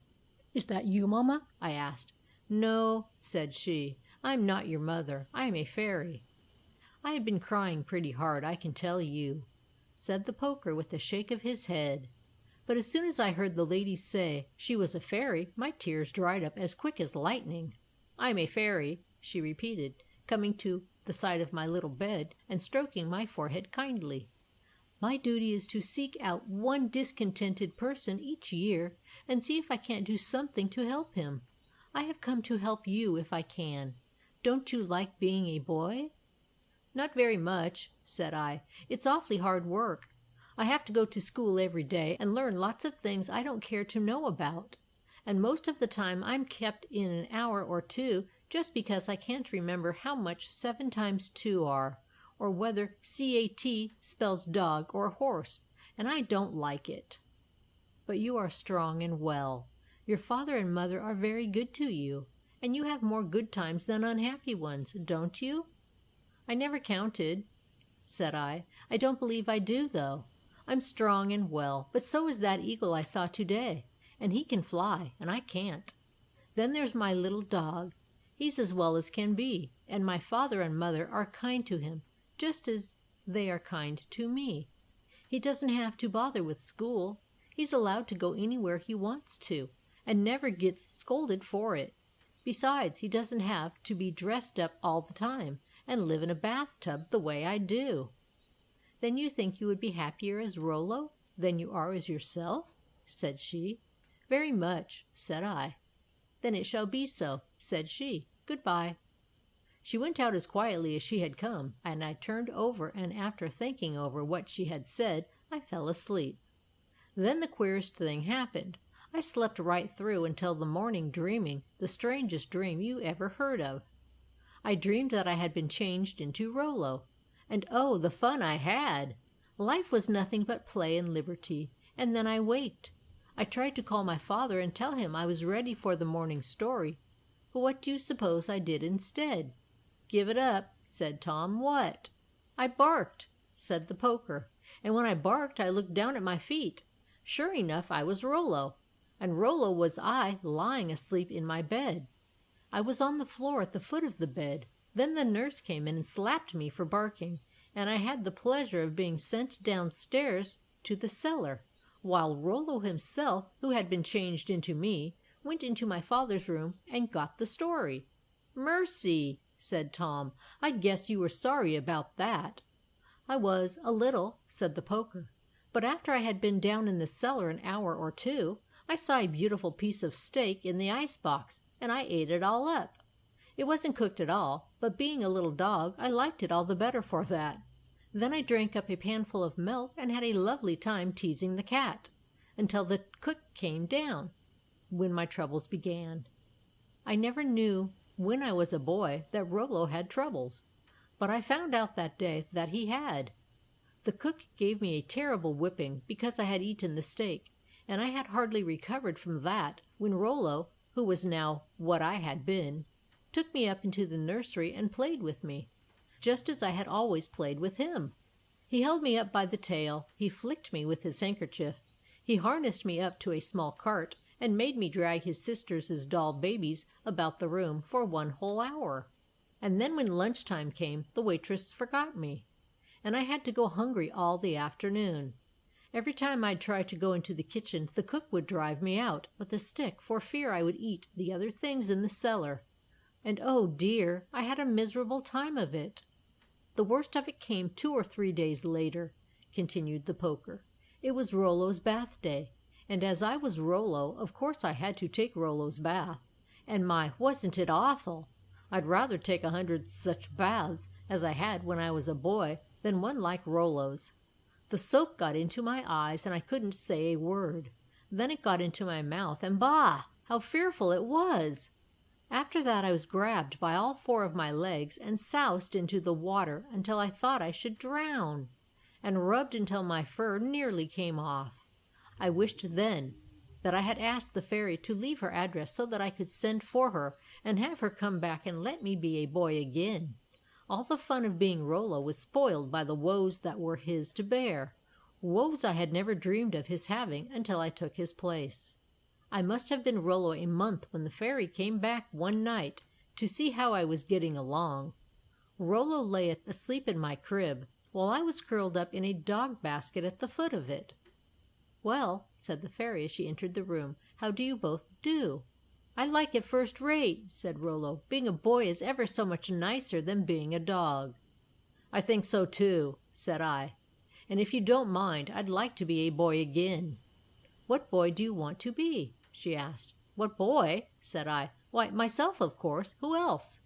"Is that you, mamma?" I asked. "No," said she, "I'm not your mother. I am a fairy." I had been crying pretty hard, I can tell you, said the Poker with a shake of his head. But as soon as I heard the lady say she was a fairy, my tears dried up as quick as lightning. "I'm a fairy," she repeated, coming to the side of my little bed and stroking my forehead kindly. "My duty is to seek out one discontented person each year and see if I can't do something to help him. I have come to help you if I can. Don't you like being a boy?" "Not very much," said I. "It's awfully hard work. I have to go to school every day and learn lots of things I don't care to know about. And most of the time I'm kept in an hour or 2 just because I can't remember how much 7 times 2 are, or whether CAT spells dog or horse, and I don't like it." "But you are strong and well. Your father and mother are very good to you, and you have more good times than unhappy ones, don't you?" "I never counted," said I. "I don't believe I do, though. I'm strong and well, but so is that eagle I saw today, and he can fly, and I can't. Then there's my little dog. He's as well as can be, and my father and mother are kind to him, just as they are kind to me. He doesn't have to bother with school. He's allowed to go anywhere he wants to, and never gets scolded for it. Besides, he doesn't have to be dressed up all the time, and live in a bathtub the way I do." "Then you think you would be happier as Rollo than you are as yourself?" said she. "Very much," said I. "Then it shall be so," said she. "Good-bye." She went out as quietly as she had come, and I turned over, and after thinking over what she had said, I fell asleep. Then the queerest thing happened. I slept right through until the morning, dreaming the strangest dream you ever heard of. I dreamed that I had been changed into Rollo, and oh, the fun I had! Life was nothing but play and liberty, and then I waked. I tried to call my father and tell him I was ready for the morning story, but what do you suppose I did instead? "Give it up," said Tom. "What?" "I barked," said the poker, "and when I barked I looked down at my feet. Sure enough, I was Rollo, and Rollo was I lying asleep in my bed. I was on the floor at the foot of the bed. Then the nurse came in and slapped me for barking, and I had the pleasure of being sent downstairs to the cellar, while Rollo himself, who had been changed into me, went into my father's room and got the story." "Mercy!" said Tom. "I guess you were sorry about that." "I was, a little," said the poker. "But after I had been down in the cellar an hour or two, I saw a beautiful piece of steak in the ice box, and I ate it all up. It wasn't cooked at all, but being a little dog, I liked it all the better for that. Then I drank up a panful of milk and had a lovely time teasing the cat, until the cook came down, when my troubles began. I never knew when I was a boy that Rollo had troubles, but I found out that day that he had. The cook gave me a terrible whipping because I had eaten the steak, and I had hardly recovered from that when Rollo, who was now what I had been, took me up into the nursery and played with me, just as I had always played with him. He held me up by the tail, he flicked me with his handkerchief, he harnessed me up to a small cart, and made me drag his sisters' doll babies about the room for 1 whole hour. And then when lunch-time came, the waitress forgot me, and I had to go hungry all the afternoon. Every time I'd try to go into the kitchen, the cook would drive me out with a stick for fear I would eat the other things in the cellar. And oh dear, I had a miserable time of it. The worst of it came 2 or 3 days later," continued the poker. "It was Rollo's bath day, and as I was Rollo, of course I had to take Rollo's bath. And my, wasn't it awful! I'd rather take 100 such baths as I had when I was a boy than one like Rollo's. The soap got into my eyes, and I couldn't say a word. Then it got into my mouth, and bah! How fearful it was! After that I was grabbed by all 4 of my legs and soused into the water until I thought I should drown, and rubbed until my fur nearly came off. I wished then that I had asked the fairy to leave her address so that I could send for her and have her come back and let me be a boy again. All the fun of being Rollo was spoiled by the woes that were his to bear, woes I had never dreamed of his having until I took his place. I must have been Rollo a month when the fairy came back one night to see how I was getting along. Rollo lay asleep in my crib, while I was curled up in a dog basket at the foot of it. "Well," said the fairy as she entered the room, "how do you both do?" "I like it first rate," said Rollo. "Being a boy is ever so much nicer than being a dog." "I think so too," said I. "And if you don't mind, I'd like to be a boy again." "What boy do you want to be?" she asked. "What boy?" said I. "Why, myself, of course. Who else?"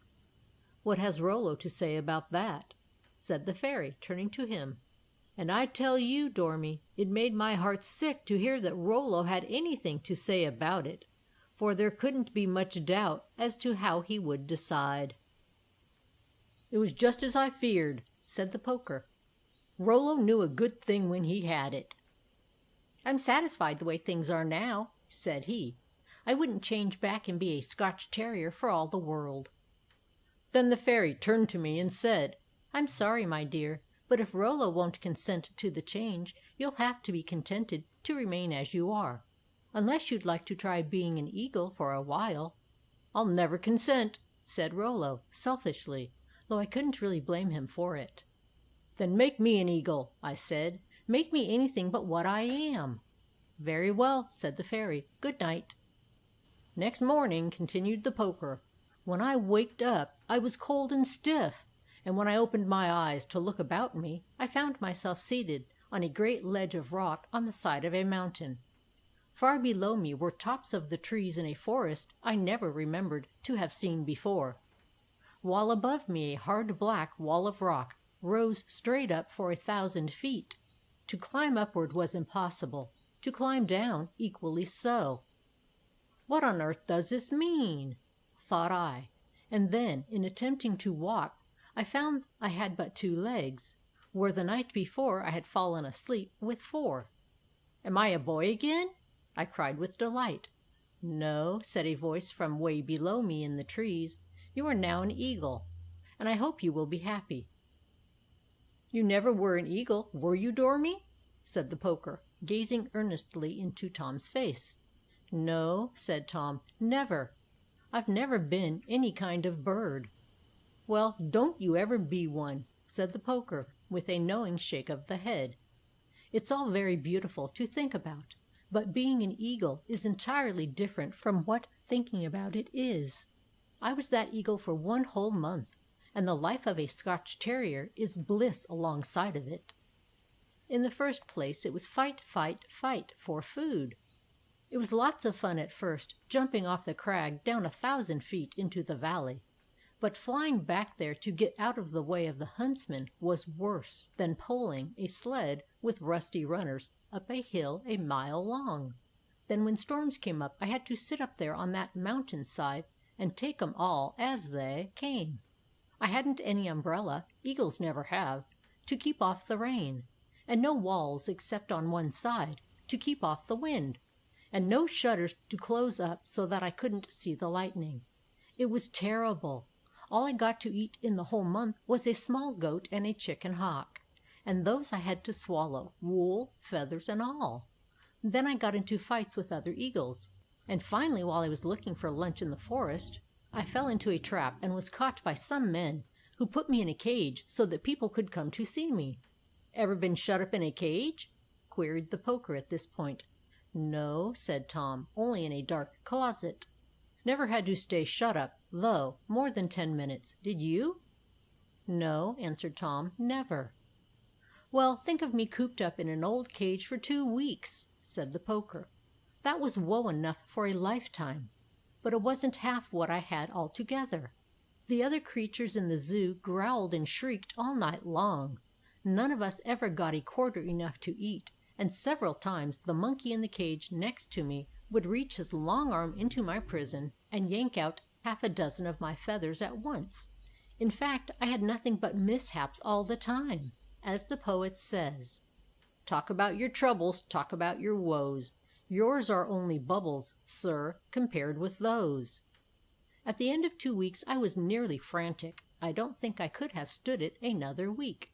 "What has Rollo to say about that?" said the fairy, turning to him. And I tell you, Dormy, it made my heart sick to hear that Rollo had anything to say about it, for there couldn't be much doubt as to how he would decide. "It was just as I feared," said the poker. "Rollo knew a good thing when he had it." "I'm satisfied the way things are now," said he. "I wouldn't change back and be a Scotch terrier for all the world." Then the fairy turned to me and said, I'm sorry, my dear, but if Rollo won't consent to the change, you'll have to be contented to remain as you are. Unless you'd like to try being an eagle for a while." "I'll never consent," said Rollo, selfishly, though I couldn't really blame him for it. "Then make me an eagle," I said. "Make me anything but what I am." "Very well," said the fairy. "Good night." "Next morning," continued the poker, "when I waked up I was cold and stiff, and when I opened my eyes to look about me, I found myself seated on a great ledge of rock on the side of a mountain. Far below me were tops of the trees in a forest I never remembered to have seen before, while above me a hard black wall of rock rose straight up for 1,000 feet. To climb upward was impossible, to climb down equally so. What on earth does this mean? Thought I, and then, in attempting to walk, I found I had but 2 legs, where the night before I had fallen asleep with 4. "Am I a boy again?" I cried with delight. "No," said a voice from way below me in the trees. "You are now an eagle, and I hope you will be happy." "You never were an eagle, were you, Dormy?" said the poker, gazing earnestly into Tom's face. "No," said Tom, "never. I've never been any kind of bird." "Well, don't you ever be one," said the poker, with a knowing shake of the head. "It's all very beautiful to think about, but being an eagle is entirely different from what thinking about it is. I was that eagle for 1 whole month, and the life of a Scotch terrier is bliss alongside of it. In the first place, it was fight, fight, fight for food. It was lots of fun at first, jumping off the crag down 1,000 feet into the valley. But flying back there to get out of the way of the huntsman was worse than poling a sled with rusty runners up a hill a mile long. Then when storms came up I had to sit up there on that mountain side and take 'em all as they came. I hadn't any umbrella, eagles never have, to keep off the rain, and no walls except on one side to keep off the wind, and no shutters to close up so that I couldn't see the lightning. It was terrible. All I got to eat in the whole month was a small goat and a chicken hawk, and those I had to swallow, wool, feathers, and all. Then I got into fights with other eagles, and finally, while I was looking for lunch in the forest, I fell into a trap and was caught by some men, who put me in a cage so that people could come to see me." "Ever been shut up in a cage?" queried the poker at this point. "No," said Tom, "only in a dark closet. Never had to stay shut up, though, more than 10 minutes. Did you?" "No," answered Tom, "never." "Well, think of me cooped up in an old cage for 2 weeks," said the poker. "That was woe enough for a lifetime, but it wasn't half what I had altogether. The other creatures in the zoo growled and shrieked all night long. None of us ever got a quarter enough to eat, and several times the monkey in the cage next to me would reach his long arm into my prison and yank out 6 of my feathers at once. In fact, I had nothing but mishaps all the time. As the poet says, 'Talk about your troubles, talk about your woes. Yours are only bubbles, sir, compared with those.' At the end of 2 weeks I was nearly frantic. I don't think I could have stood it another week.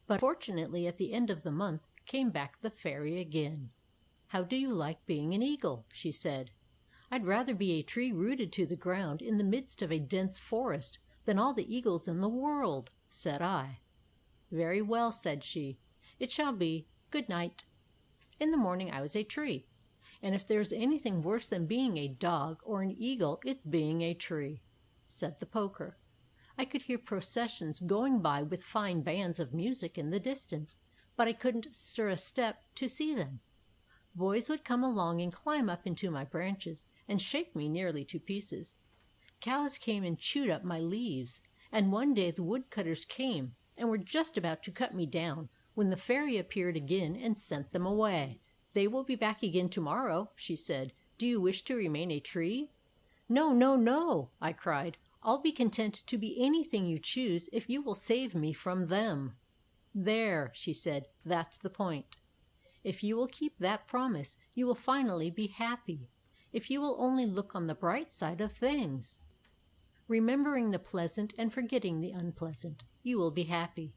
But fortunately at the end of the month came back the fairy again. 'How do you like being an eagle?' she said. 'I'd rather be a tree rooted to the ground in the midst of a dense forest than all the eagles in the world,' said I. 'Very well,' said she. 'It shall be. Good night.' In the morning I was a tree, and if there's anything worse than being a dog or an eagle it's being a tree," said the poker. I could hear processions going by with fine bands of music in the distance, but I couldn't stir a step to see them. Boys would come along and climb up into my branches and shake me nearly to pieces. Cows came and chewed up my leaves, and one day the woodcutters came and were just about to cut me down when the fairy appeared again and sent them away. 'They will be back again tomorrow,' she said. 'Do you wish to remain a tree?' 'No, no, no!' I cried. 'I'll be content to be anything you choose if you will save me from them.' 'There,' she said, 'that's the point. If you will keep that promise, you will finally be happy. If you will only look on the bright side of things.' Remembering the pleasant and forgetting the unpleasant, you will be happy.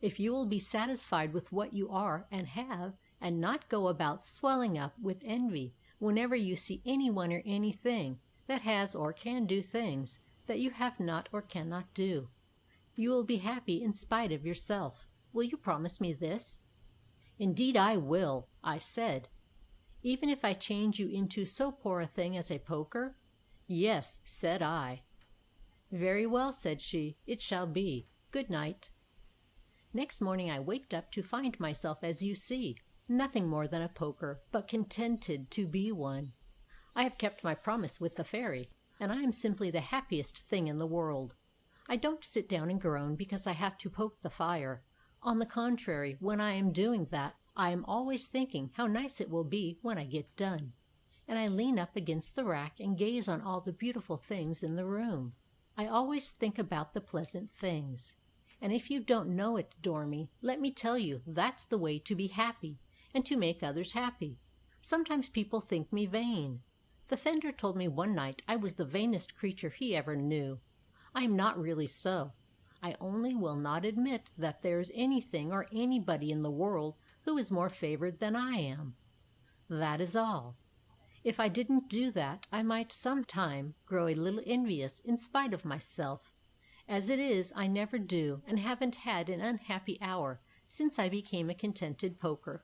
If you will be satisfied with what you are and have, and not go about swelling up with envy whenever you see anyone or anything that has or can do things that you have not or cannot do, you will be happy in spite of yourself. Will you promise me this?" "Indeed I will," I said. "Even if I change you into so poor a thing as a poker?" "Yes," said I. "Very well," said she, "it shall be. Good night." Next morning I waked up to find myself as you see, nothing more than a poker, but contented to be one. I have kept my promise with the fairy, and I am simply the happiest thing in the world. I don't sit down and groan because I have to poke the fire. On the contrary, when I am doing that, I am always thinking how nice it will be when I get done, and I lean up against the rack and gaze on all the beautiful things in the room. I always think about the pleasant things. And if you don't know it, Dormy, let me tell you that's the way to be happy, and to make others happy. Sometimes people think me vain. The Fender told me one night I was the vainest creature he ever knew. I am not really so. I only will not admit that there is anything or anybody in the world who is more favored than I am. That is all. If I didn't do that, I might some time grow a little envious in spite of myself. As it is, I never do, and haven't had an unhappy hour since I became a contented poker."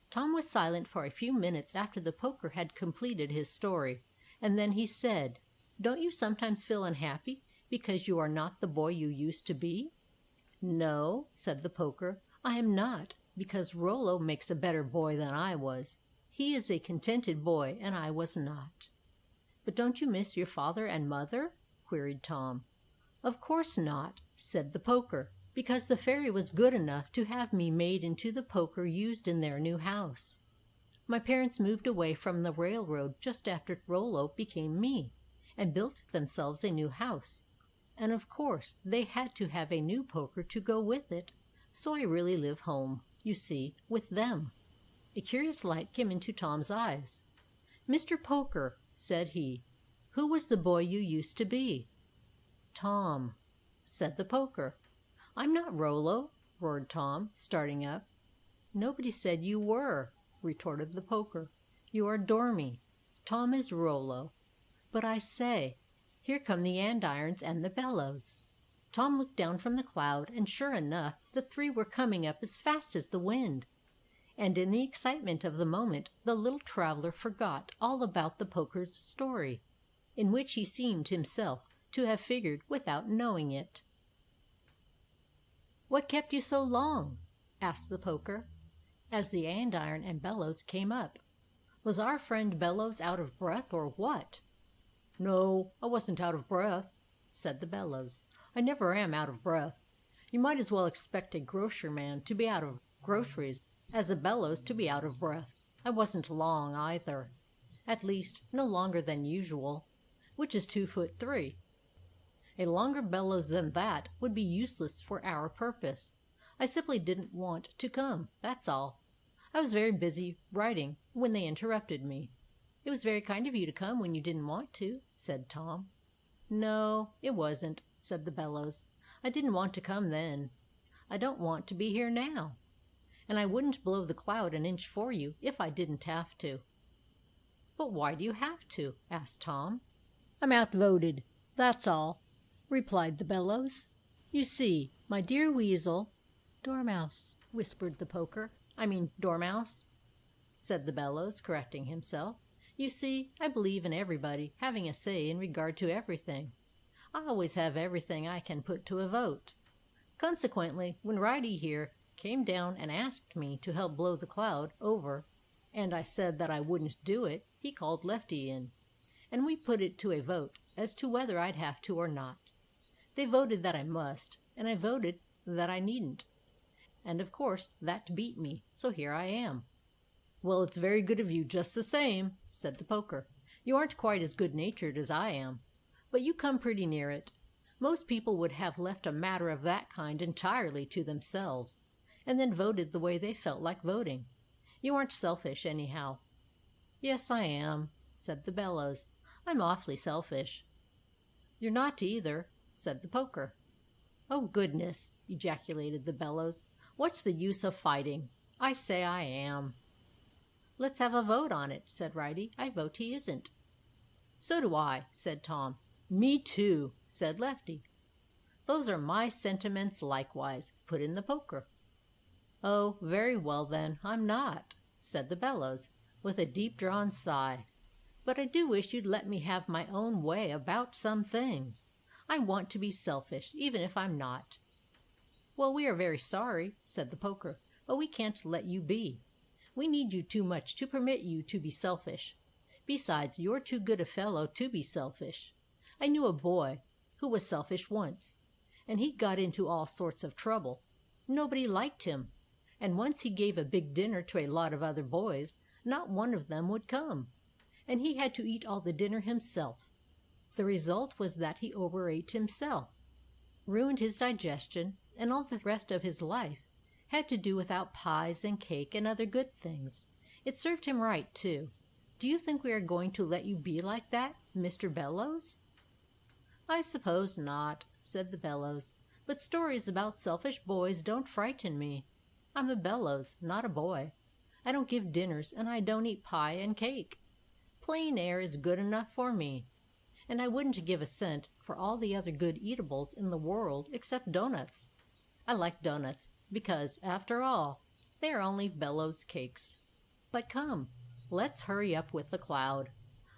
Tom was silent for a few minutes after the poker had completed his story, and then he said, "Don't you sometimes feel unhappy because you are not the boy you used to be?" "No," said the poker, "I am not, because Rollo makes a better boy than I was. He is a contented boy, and I was not." "But don't you miss your father and mother?" queried Tom. "Of course not," said the poker, "because the fairy was good enough to have me made into the poker used in their new house. My parents moved away from the railroad just after Rollo became me, and built themselves a new house, and of course they had to have a new poker to go with it, so I really live home, you see, with them." A curious light came into Tom's eyes. "Mr. Poker," said he, "who was the boy you used to be?" "Tom," said the poker. "I'm not Rollo," roared Tom, starting up. "Nobody said you were," retorted the poker. "You are Dormy. Tom is Rollo. But I say, here come the andirons and the bellows." Tom looked down from the cloud, and sure enough, the three were coming up as fast as the wind. And in the excitement of the moment, the little traveller forgot all about the poker's story, in which he seemed himself to have figured without knowing it. "What kept you so long?" asked the poker, as the andiron and bellows came up. "Was our friend Bellows out of breath, or what?" "No, I wasn't out of breath," said the bellows. "I never am out of breath. You might as well expect a grocerman to be out of groceries as a bellows to be out of breath. I wasn't long, either. At least, no longer than usual, which is 2 foot 3. A longer bellows than that would be useless for our purpose. I simply didn't want to come, that's all. I was very busy writing when they interrupted me." "It was very kind of you to come when you didn't want to," said Tom. "No, it wasn't," said the bellows. "I didn't want to come then. I don't want to be here now. And I wouldn't blow the cloud an inch for you if I didn't have to." "But why do you have to?" asked Tom. "I'm outvoted, that's all," replied the bellows. "You see, my dear weasel—" "Dormouse," whispered the poker. "Dormouse," said the bellows, correcting himself. "You see, I believe in everybody having a say in regard to everything. I always have everything I can put to a vote. Consequently, when Ridey here came down and asked me to help blow the cloud over, and I said that I wouldn't do it, he called Lefty in, and we put it to a vote as to whether I'd have to or not. They voted that I must, and I voted that I needn't. And of course that beat me, so here I am." "Well, it's very good of you just the same," said the poker. "You aren't quite as good-natured as I am, but you come pretty near it. Most people would have left a matter of that kind entirely to themselves, and then voted the way they felt like voting. You aren't selfish, anyhow." "Yes, I am," said the bellows. "I'm awfully selfish." You're not either, said the poker. Oh, goodness, ejaculated the bellows. What's the use of fighting? I say I am. Let's have a vote on it, said Righty. I vote he isn't. So do I, said Tom. Me too, said Lefty. Those are my sentiments likewise, put in the poker. Oh, very well then, I'm not, said the bellows, with a deep-drawn sigh. But I do wish you'd let me have my own way about some things. I want to be selfish, even if I'm not. Well, we are very sorry, said the poker, but we can't let you be. We need you too much to permit you to be selfish. Besides, you're too good a fellow to be selfish. I knew a boy who was selfish once, and he got into all sorts of trouble. Nobody liked him, and once he gave a big dinner to a lot of other boys, not one of them would come, and he had to eat all the dinner himself. The result was that he overate himself, ruined his digestion, and all the rest of his life had to do without pies and cake and other good things. It served him right, too. Do you think we are going to let you be like that, Mr. Bellows? I suppose not, said the bellows, but stories about selfish boys don't frighten me. I'm a bellows, not a boy. I don't give dinners, and I don't eat pie and cake. Plain air is good enough for me, and I wouldn't give a cent for all the other good eatables in the world except doughnuts. I like doughnuts because, after all, they are only bellows cakes. But come, let's hurry up with the cloud.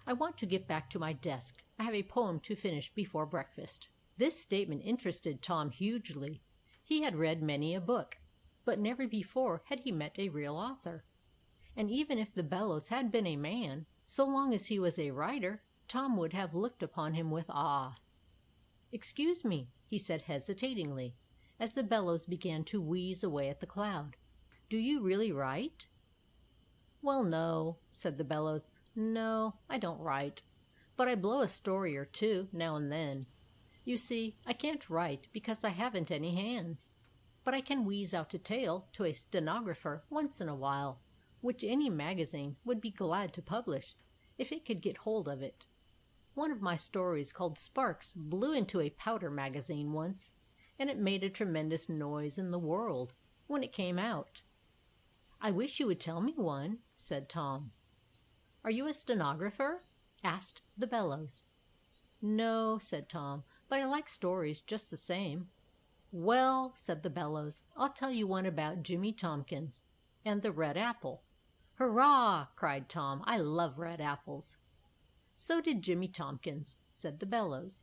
I want to get back to my desk. I have a poem to finish before breakfast. This statement interested Tom hugely. He had read many a book, but never before had he met a real author. And even if the bellows had been a man, so long as he was a writer, Tom would have looked upon him with awe. Excuse me, he said hesitatingly, as the bellows began to wheeze away at the cloud. Do you really write? Well, no, said the bellows. No, I don't write. But I blow a story or two now and then. You see, I can't write because I haven't any hands. But I can wheeze out a tale to a stenographer once in a while, which any magazine would be glad to publish if it could get hold of it. One of my stories called Sparks blew into a powder magazine once, and it made a tremendous noise in the world when it came out. I wish you would tell me one, said Tom. Are you a stenographer? Asked the bellows. No, said Tom, but I like stories just the same. Well, said the bellows, I'll tell you one about Jimmy Tompkins and the red apple. Hurrah! Cried Tom. I love red apples. So did Jimmy Tompkins, said the bellows,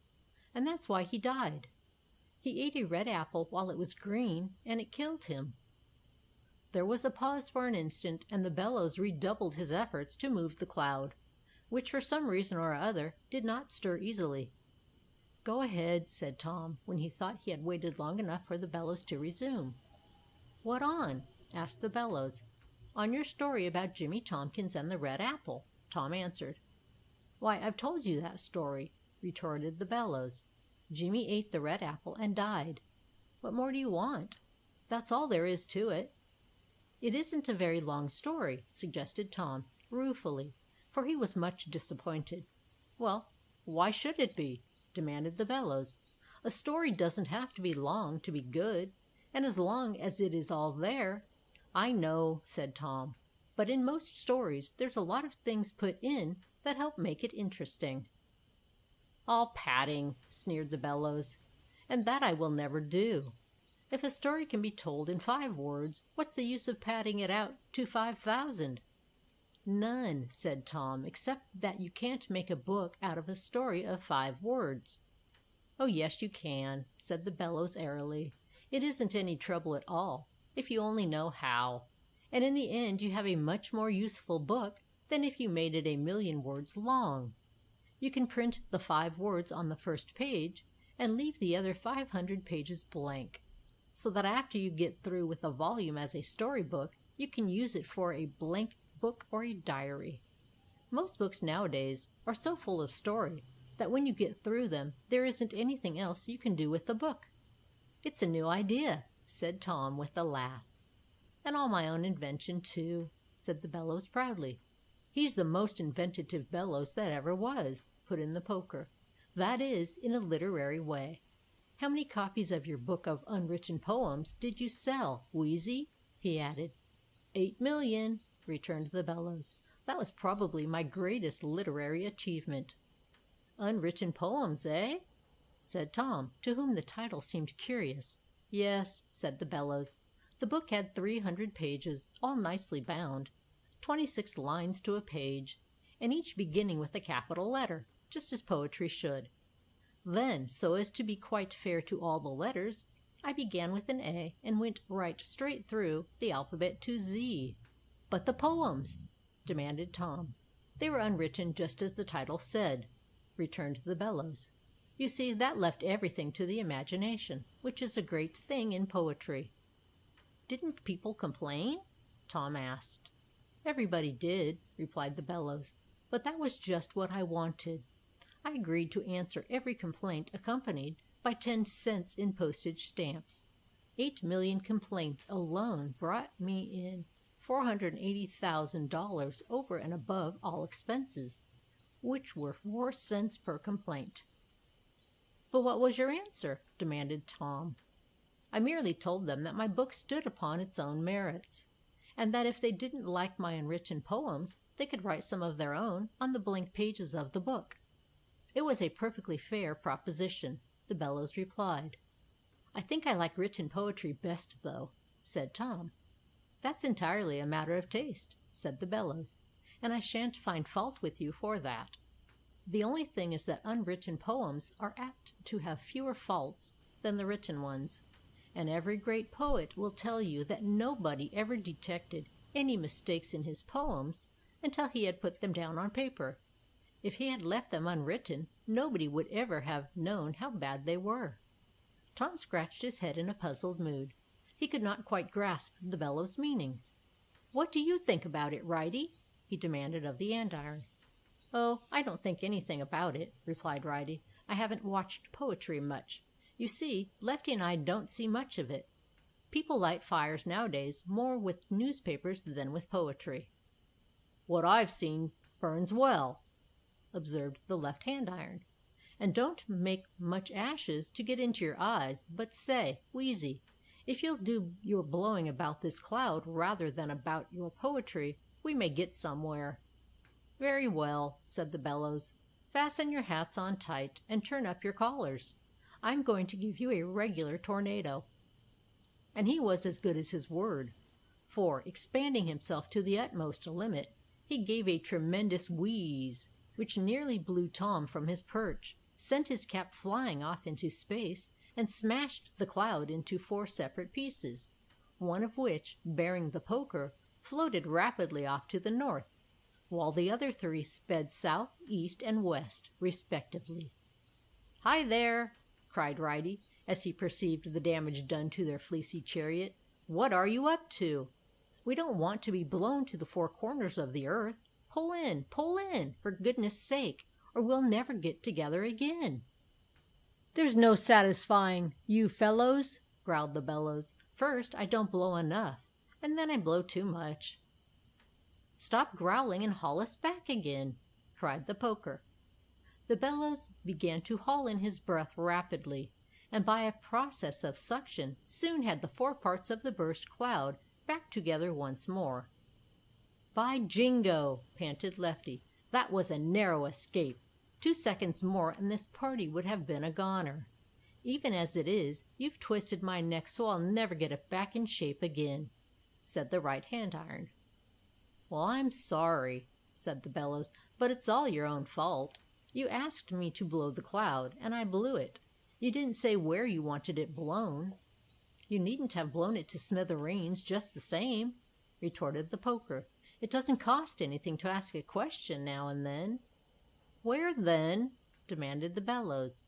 and that's why he died. He ate a red apple while it was green, and it killed him. There was a pause for an instant, and the bellows redoubled his efforts to move the cloud, which for some reason or other did not stir easily. Go ahead, said Tom, when he thought he had waited long enough for the bellows to resume. What on? Asked the bellows. On your story about Jimmy Tompkins and the red apple, Tom answered. Why, I've told you that story, retorted the bellows. Jimmy ate the red apple and died. What more do you want? That's all there is to it. It isn't a very long story, suggested Tom, ruefully, for he was much disappointed. Well, why should it be? Demanded the bellows. A story doesn't have to be long to be good, and as long as it is all there. I know, said Tom, but in most stories there's a lot of things put in that help make it interesting. All padding, sneered the bellows, and that I will never do. If a story can be told in 5 words, what's the use of padding it out to 5,000? None, said Tom, except that you can't make a book out of a story of 5 words. Oh, yes, you can, said the bellows airily. It isn't any trouble at all, if you only know how. And in the end you have a much more useful book than if you made it 1,000,000 words long. You can print the 5 words on the first page and leave the other 500 pages blank, so that after you get through with a volume as a storybook, you can use it for a blank book or a diary. Most books nowadays are so full of story that when you get through them, there isn't anything else you can do with the book. It's a new idea, said Tom with a laugh. And all my own invention, too, said the bellows proudly. He's the most inventive bellows that ever was, put in the poker. That is, in a literary way. How many copies of your book of unwritten poems did you sell, Wheezy?" he added. 8,000,000, returned the bellows. "That was probably my greatest literary achievement." "Unwritten poems, eh?" said Tom, to whom the title seemed curious. "Yes," said the bellows. "The book had 300 pages, all nicely bound, 26 lines to a page, and each beginning with a capital letter, just as poetry should. Then, so as to be quite fair to all the letters, I began with an A and went right straight through the alphabet to Z." "But the poems?" demanded Tom. "They were unwritten just as the title said," returned the bellows. "You see, that left everything to the imagination, which is a great thing in poetry." "Didn't people complain?" Tom asked. "Everybody did," replied the bellows. "But that was just what I wanted. I agreed to answer every complaint accompanied by 10 cents in postage stamps. 8,000,000 complaints alone brought me in $480,000 over and above all expenses, which were 4 cents per complaint." "But what was your answer?" demanded Tom. "I merely told them that my book stood upon its own merits, and that if they didn't like my unwritten poems they could write some of their own on the blank pages of the book. It was a perfectly fair proposition," the bellows replied. "I think I like written poetry best, though," said Tom. "That's entirely a matter of taste," said the bellows, "and I shan't find fault with you for that. The only thing is that unwritten poems are apt to have fewer faults than the written ones, and every great poet will tell you that nobody ever detected any mistakes in his poems until he had put them down on paper. If he had left them unwritten, nobody would ever have known how bad they were." Tom scratched his head in a puzzled mood. He could not quite grasp the bellow's meaning. "What do you think about it, Righty?" he demanded of the andiron. "Oh, I don't think anything about it," replied Righty. "I haven't watched poetry much. You see, Lefty and I don't see much of it. People light fires nowadays more with newspapers than with poetry." "What I've seen burns well," observed the left-hand iron, "and don't make much ashes to get into your eyes. But say, Wheezy, if you'll do your blowing about this cloud rather than about your poetry, we may get somewhere." "Very well," said the bellows. "Fasten your hats on tight, and turn up your collars. I'm going to give you a regular tornado." And he was as good as his word, for, expanding himself to the utmost limit, he gave a tremendous wheeze, which nearly blew Tom from his perch, sent his cap flying off into space, and smashed the cloud into 4 separate pieces, one of which, bearing the poker, floated rapidly off to the north, while the other 3 sped south, east, and west, respectively. "Hi there!" cried Righty, as he perceived the damage done to their fleecy chariot. "What are you up to? We don't want to be blown to the 4 corners of the earth. Pull in, for goodness' sake, or we'll never get together again." "There's no satisfying you fellows," growled the bellows. "First, I don't blow enough, and then I blow too much." "Stop growling and haul us back again," cried the poker. The bellows began to haul in his breath rapidly, and by a process of suction soon had the 4 parts of the burst cloud back together once more. "By jingo!" panted Lefty. "That was a narrow escape. 2 seconds more and this party would have been a goner. Even as it is, you've twisted my neck so I'll never get it back in shape again," said the right-hand iron. "Well, I'm sorry," said the bellows, "but it's all your own fault. You asked me to blow the cloud, and I blew it. You didn't say where you wanted it blown." "You needn't have blown it to smithereens just the same," retorted the poker. "It doesn't cost anything to ask a question now and then." "Where, then?" demanded the bellows.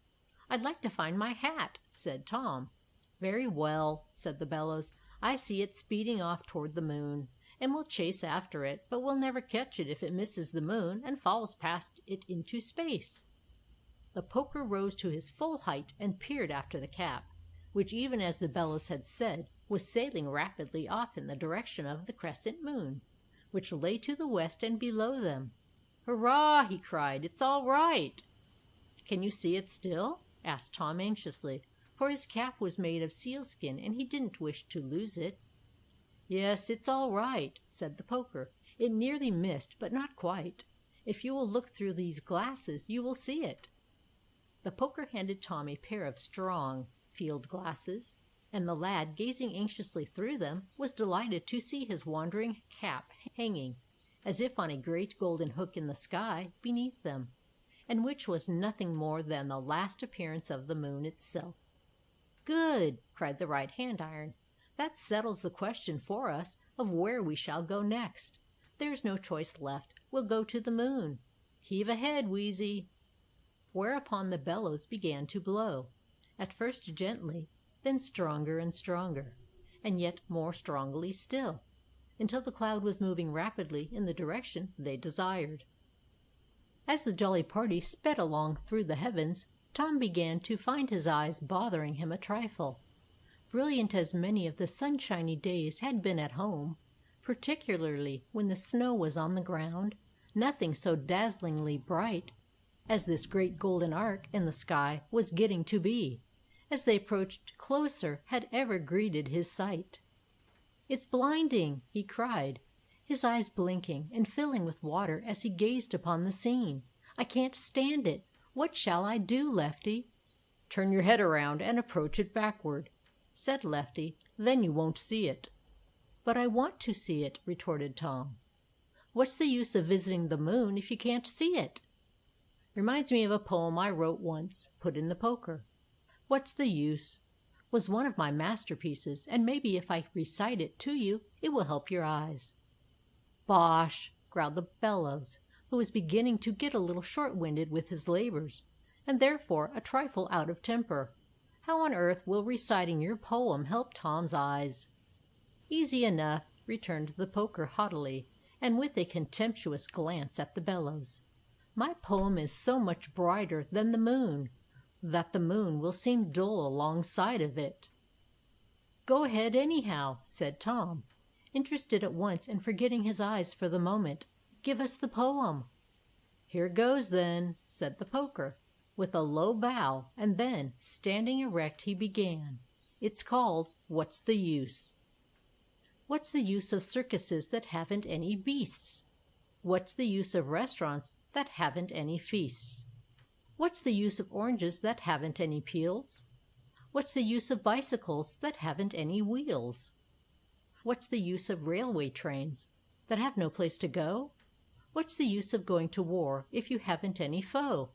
"I'd like to find my hat," said Tom. "Very well," said the bellows. "I see it speeding off toward the moon, and we'll chase after it, but we'll never catch it if it misses the moon and falls past it into space." The poker rose to his full height and peered after the cap, which, even as the bellows had said, was sailing rapidly off in the direction of the crescent moon, which lay to the west and below them. "Hurrah!" he cried. "It's all right!" Can you see it still?" asked Tom anxiously, for his cap was made of sealskin and he didn't wish to lose it. "Yes, it's all right," said the poker. "It nearly missed, but not quite. If you will look through these glasses, you will see it." The poker handed Tom a pair of strong field glasses, and the lad, gazing anxiously through them, was delighted to see his wandering cap hanging, as if on a great golden hook in the sky beneath them, and which was nothing more than the last appearance of the moon itself. "Good!" cried the right-hand iron. "That settles the question for us of where we shall go next. There's no choice left. We'll go to the moon. Heave ahead, Wheezy!" Whereupon the bellows began to blow, at first gently, then stronger and stronger, and yet more strongly still, until the cloud was moving rapidly in the direction they desired. As the jolly party sped along through the heavens, Tom began to find his eyes bothering him a trifle. Brilliant as many of the sunshiny days had been at home, particularly when the snow was on the ground, nothing so dazzlingly bright as this great golden arc in the sky was getting to be, as they approached closer, had ever greeted his sight. "It's blinding!" he cried, his eyes blinking and filling with water as he gazed upon the scene. "I can't stand it! What shall I do, Lefty?" "Turn your head around and approach it backward," said Lefty. "Then you won't see it." "But I want to see it," retorted Tom. "What's the use of visiting the moon if you can't see it?" "Reminds me of a poem I wrote once," put in the poker. "What's the use? Was one of my masterpieces, and maybe if I recite it to you it will help your eyes." "Bosh!" growled the bellows, who was beginning to get a little short-winded with his labors, and therefore a trifle out of temper. "How on earth will reciting your poem help Tom's eyes?" "Easy enough," returned the poker haughtily, and with a contemptuous glance at the bellows. "My poem is so much brighter than the moon, that the moon will seem dull alongside of it." "Go ahead anyhow," said Tom, interested at once and forgetting his eyes for the moment. "Give us the poem." "Here goes, then," said the poker, with a low bow, and then, standing erect, he began. "It's called, 'What's the Use?' What's the use of circuses that haven't any beasts? What's the use of restaurants that haven't any feasts? What's the use of oranges that haven't any peels? What's the use of bicycles that haven't any wheels? What's the use of railway trains that have no place to go? What's the use of going to war if you haven't any foe?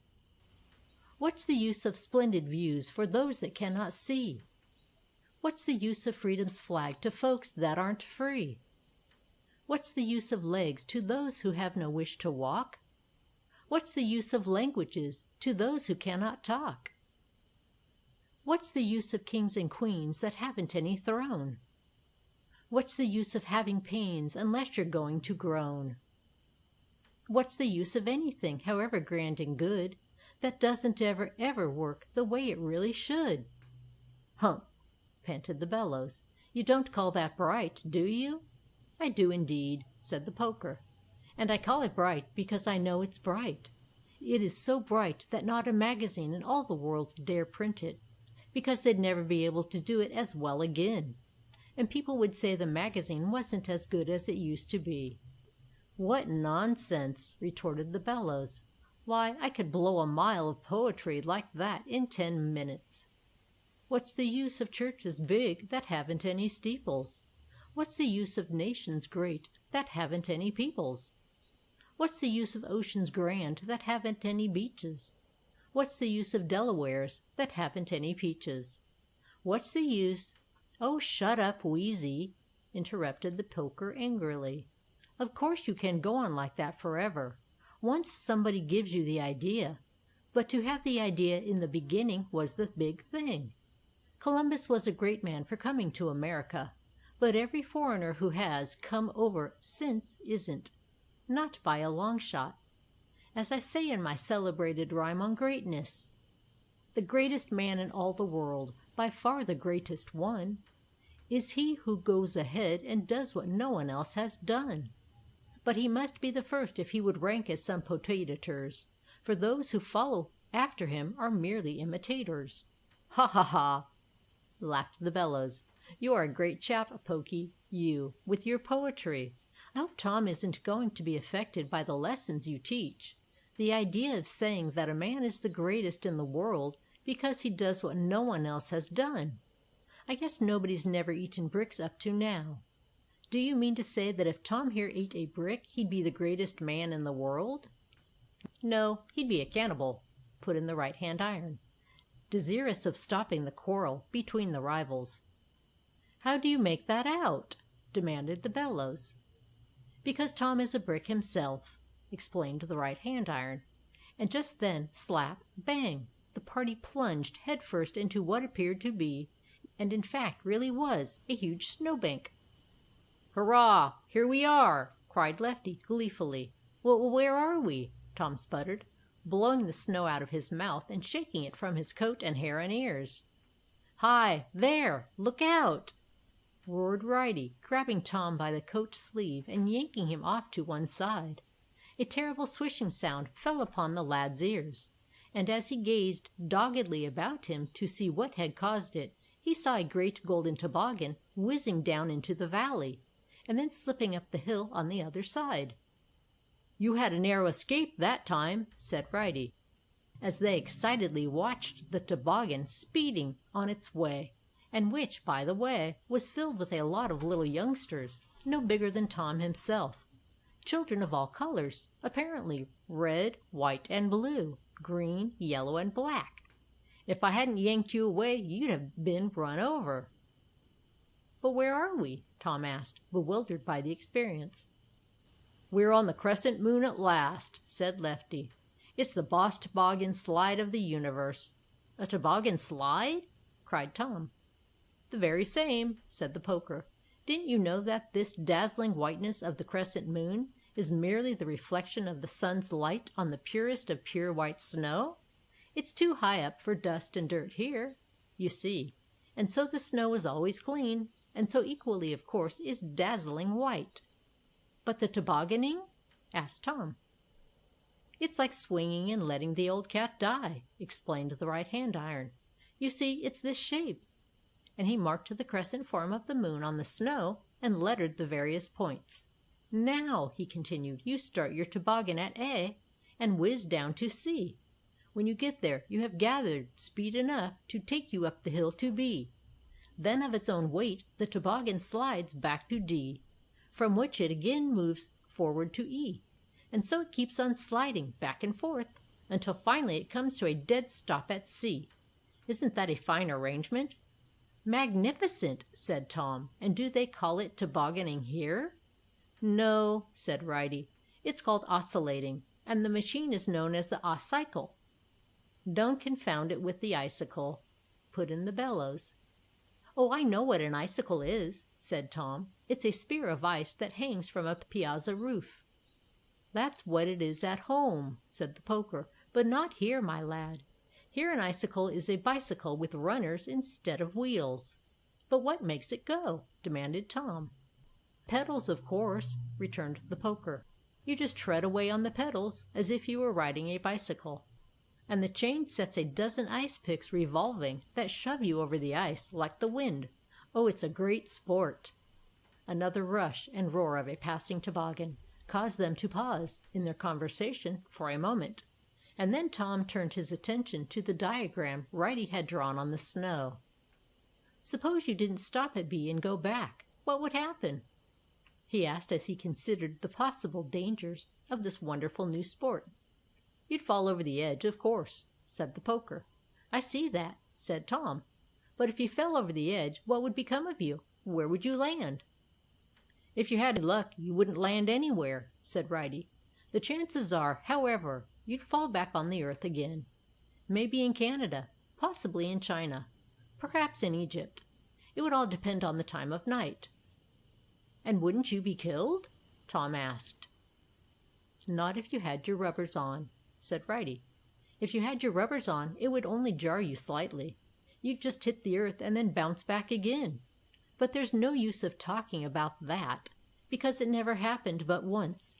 What's the use of splendid views for those that cannot see? What's the use of freedom's flag to folks that aren't free? What's the use of legs to those who have no wish to walk? What's the use of languages to those who cannot talk? What's the use of kings and queens that haven't any throne? What's the use of having pains unless you're going to groan? What's the use of anything, however grand and good, that doesn't ever work the way it really should?" "Humph!" panted the bellows. "You don't call that bright, do you?" "I do indeed," said the poker. "And I call it bright because I know it's bright. It is so bright that not a magazine in all the world dare print it, because they'd never be able to do it as well again, and people would say the magazine wasn't as good as it used to be." "What nonsense!" retorted the bellows. "Why, I could blow a mile of poetry like that in 10 minutes. What's the use of churches big that haven't any steeples? What's the use of nations great that haven't any peoples? What's the use of oceans grand that haven't any beaches? What's the use of Delawares that haven't any peaches? What's the use—" "Oh, shut up, Wheezy!" interrupted the poker angrily. "Of course you can go on like that forever. Once somebody gives you the idea, but to have the idea in the beginning was the big thing. Columbus was a great man for coming to America, but every foreigner who has come over since isn't. Not by a long shot. As I say in my celebrated rhyme on greatness, the greatest man in all the world, by far the greatest one, is he who goes ahead and does what no one else has done. But he must be the first if he would rank as some potators, for those who follow after him are merely imitators." "Ha, ha, ha!" laughed the bellows. "You are a great chap, Pokey, you, with your poetry. I hope Tom isn't going to be affected by the lessons you teach. The idea of saying that a man is the greatest in the world because he does what no one else has done! I guess nobody's never eaten bricks up to now. Do you mean to say that if Tom here ate a brick he'd be the greatest man in the world?" "No, he'd be a cannibal," put in the right-hand iron, desirous of stopping the quarrel between the rivals. "How do you make that out?" demanded the bellows. "Because Tom is a brick himself," explained the right-hand iron, and just then, slap, bang, the party plunged head-first into what appeared to be, and in fact really was, a huge snowbank. "Hurrah! Here we are!" cried Lefty gleefully. "Where are we?" Tom sputtered, blowing the snow out of his mouth and shaking it from his coat and hair and ears. "Hi, there! Look out!" roared Ridey, grabbing Tom by the coat sleeve and yanking him off to one side. A terrible swishing sound fell upon the lad's ears, and as he gazed doggedly about him to see what had caused it, he saw a great golden toboggan whizzing down into the valley, and then slipping up the hill on the other side. "You had a narrow escape that time," said Ridey, as they excitedly watched the toboggan speeding on its way, and which, by the way, was filled with a lot of little youngsters, no bigger than Tom himself, children of all colors, apparently red, white, and blue, green, yellow, and black. "If I hadn't yanked you away, you'd have been run over." "But where are we?" Tom asked, bewildered by the experience. "We're on the crescent moon at last," said Lefty. "It's the boss toboggan slide of the universe." "A toboggan slide?" cried Tom. "The very same," said the poker. "Didn't you know that this dazzling whiteness of the crescent moon is merely the reflection of the sun's light on the purest of pure white snow? It's too high up for dust and dirt here, you see, and so the snow is always clean, and so equally, of course, is dazzling white." "But the tobogganing?" asked Tom. "It's like swinging and letting the old cat die," explained the right-hand iron. "You see, it's this shape," and he marked the crescent form of the moon on the snow and lettered the various points. "Now," he continued, "you start your toboggan at A and whiz down to C. When you get there you have gathered speed enough to take you up the hill to B. Then of its own weight the toboggan slides back to D, from which it again moves forward to E, and so it keeps on sliding back and forth until finally it comes to a dead stop at C. Isn't that a fine arrangement?" "Magnificent!" said Tom. "And do they call it tobogganing here?" "No," said Ridey. "It's called oscillating, and the machine is known as the ocycle." "Don't confound it with the icicle," put in the bellows. "Oh, I know what an icicle is," said Tom. "It's a spear of ice that hangs from a piazza roof." "That's what it is at home," said the poker, "but not here, my lad. Here an icicle is a bicycle with runners instead of wheels." "But what makes it go?" demanded Tom. "Pedals, of course," returned the poker. "You just tread away on the pedals as if you were riding a bicycle, and the chain sets a dozen ice picks revolving that shove you over the ice like the wind. Oh, it's a great sport." Another rush and roar of a passing toboggan caused them to pause in their conversation for a moment, and then Tom turned his attention to the diagram Ridey had drawn on the snow. "Suppose you didn't stop at B and go back, what would happen?" he asked as he considered the possible dangers of this wonderful new sport. "You'd fall over the edge, of course," said the poker. "I see that," said Tom. "But if you fell over the edge, what would become of you? Where would you land?" "If you had luck you wouldn't land anywhere," said Ridey. "The chances are, however, you'd fall back on the earth again. Maybe in Canada, possibly in China, perhaps in Egypt. It would all depend on the time of night." "And wouldn't you be killed?" Tom asked. "Not if you had your rubbers on," said Ridey. "If you had your rubbers on, it would only jar you slightly. You'd just hit the earth and then bounce back again. But there's no use of talking about that, because it never happened but once.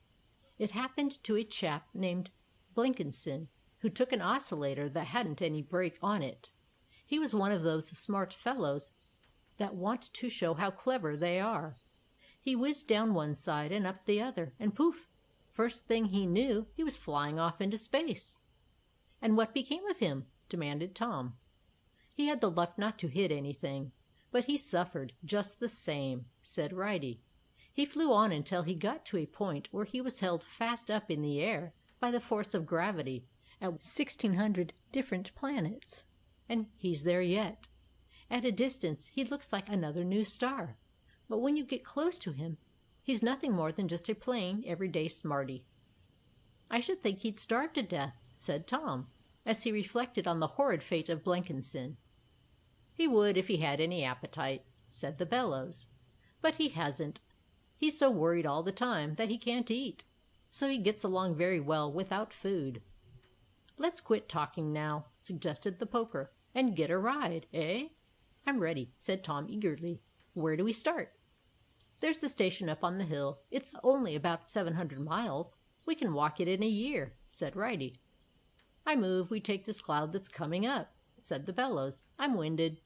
It happened to a chap named Blenkinson, who took an oscillator that hadn't any brake on it. He was one of those smart fellows that want to show how clever they are. He whizzed down one side and up the other, and poof! First thing he knew, he was flying off into space. "And what became of him?" demanded Tom. "He had the luck not to hit anything, but he suffered just the same," said Ridey. "He flew on until he got to a point where he was held fast up in the air by the force of gravity at 1,600 different planets. And he's there yet. At a distance he looks like another new star, but when you get close to him, he's nothing more than just a plain, everyday smarty." "I should think he'd starve to death," said Tom, as he reflected on the horrid fate of Blenkinson. "He would if he had any appetite," said the Bellows. "But he hasn't. He's so worried all the time that he can't eat, so he gets along very well without food." "Let's quit talking now," suggested the Poker, "and get a ride, eh?" "I'm ready," said Tom eagerly. "Where do we start?" "There's the station up on the hill. It's only about 700 miles. We can walk it in a year," said Ridey. "I move we take this cloud that's coming up," said the Bellows. "I'm winded."